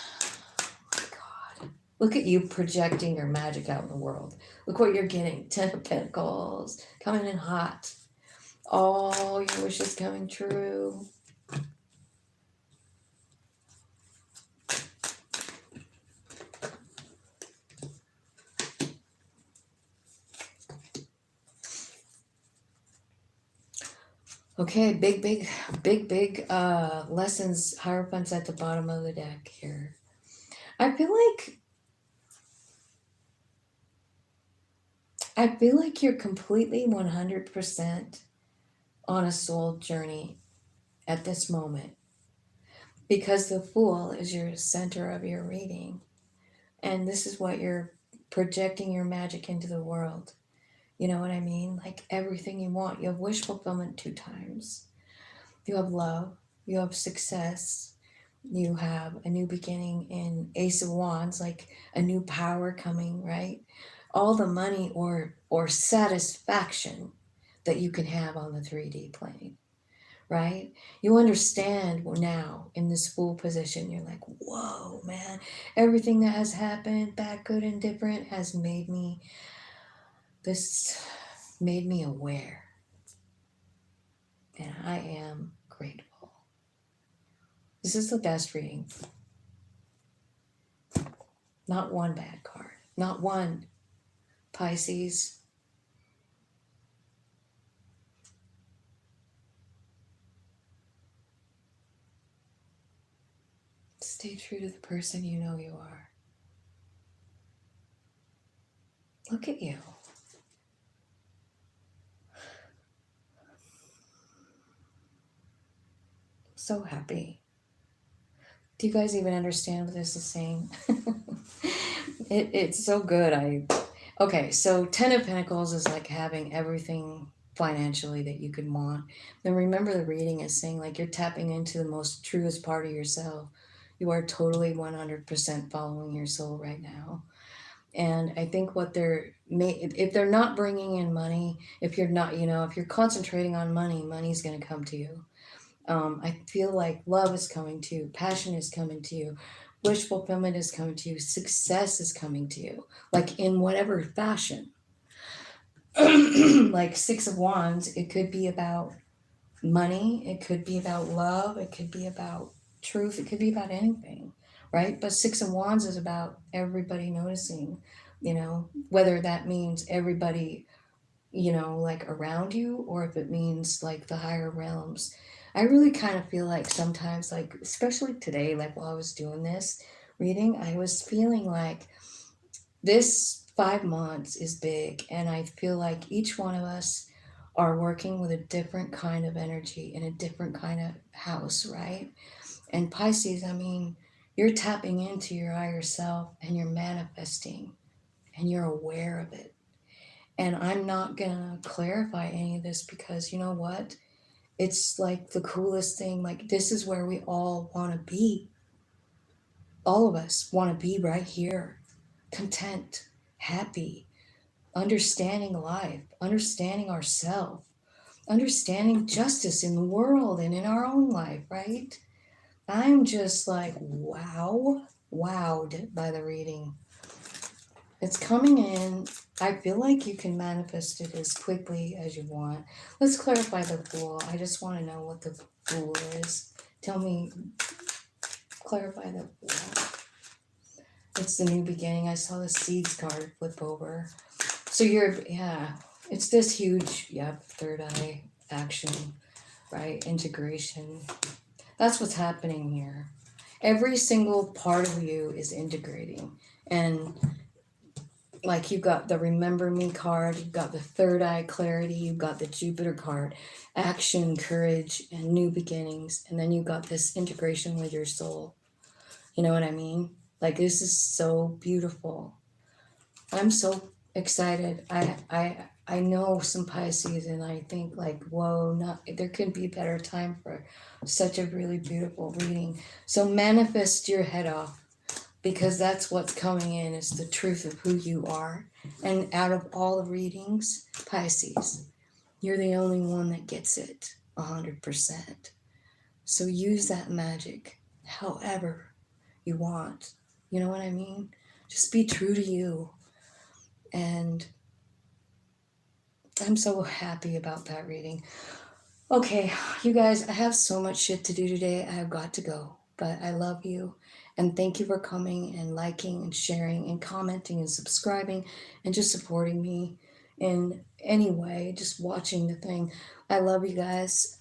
Oh my God. Look at you projecting your magic out in the world. Look what you're getting. Ten of Pentacles. Coming in hot. All your wishes coming true. Okay, big lessons, Hierophants at the bottom of the deck here. I feel like you're completely 100% on a soul journey at this moment, because the Fool is your center of your reading, and this is what you're projecting your magic into the world. You know what I mean? Like everything you want. You have wish fulfillment 2 times. You have love. You have success. You have a new beginning in Ace of Wands, like a new power coming, right? All the money or satisfaction that you can have on the 3D plane, right? You understand now in this Fool position, you're like, whoa, man, everything that has happened, bad, good, and different, has made me aware. And I am grateful. This is the best reading. Not one bad card. Not one. Pisces. Stay true to the person you know you are. Look at you. So happy. Do you guys even understand what this is saying? It's so good. Okay, so 10 of Pentacles is like having everything financially that you could want. Then remember, the reading is saying like you're tapping into the most truest part of yourself. You are totally 100% following your soul right now. And I think what if they're not bringing in money, if you're not, if you're concentrating on money, money's going to come to you. I feel like love is coming to you, passion is coming to you, wish fulfillment is coming to you, success is coming to you, like in whatever fashion. Like 6 of Wands, it could be about money, it could be about love, it could be about truth, it could be about anything, right? But 6 of Wands is about everybody noticing, whether that means everybody, like around you, or if it means like the higher realms. I really kind of feel like sometimes, like especially today, like while I was doing this reading, I was feeling like this 5 months is big, and I feel like each one of us are working with a different kind of energy in a different kind of house, right? And Pisces, I mean, you're tapping into your higher self and you're manifesting and you're aware of it. And I'm not gonna clarify any of this because you know what? It's like the coolest thing. Like, this is where we all want to be. All of us want to be right here, content, happy, understanding life, understanding ourselves, understanding justice in the world and in our own life, right? I'm just like, wowed by the reading. It's coming in. I feel like you can manifest it as quickly as you want. Let's clarify the Fool. I just want to know what the Fool is. Tell me, clarify the Fool. It's the new beginning. I saw the Seeds card flip over. So it's this huge, third eye action, right? Integration. That's what's happening here. Every single part of you is integrating. And like, you've got the Remember Me card, you've got the third eye clarity, you've got the Jupiter card, action, courage, and new beginnings. And then you've got this integration with your soul. You know what I mean? Like, this is so beautiful. I'm so excited. I know some Pisces, and I think like, whoa, not there could be a better time for such a really beautiful reading. So manifest your head off, because that's what's coming in, is the truth of who you are. And out of all the readings, Pisces, you're the only one that gets it 100%. So use that magic however you want. You know what I mean? Just be true to you. And I'm so happy about that reading. Okay, you guys, I have so much shit to do today. I have got to go. But I love you. And thank you for coming and liking and sharing and commenting and subscribing and just supporting me in any way, just watching the thing. I love you guys.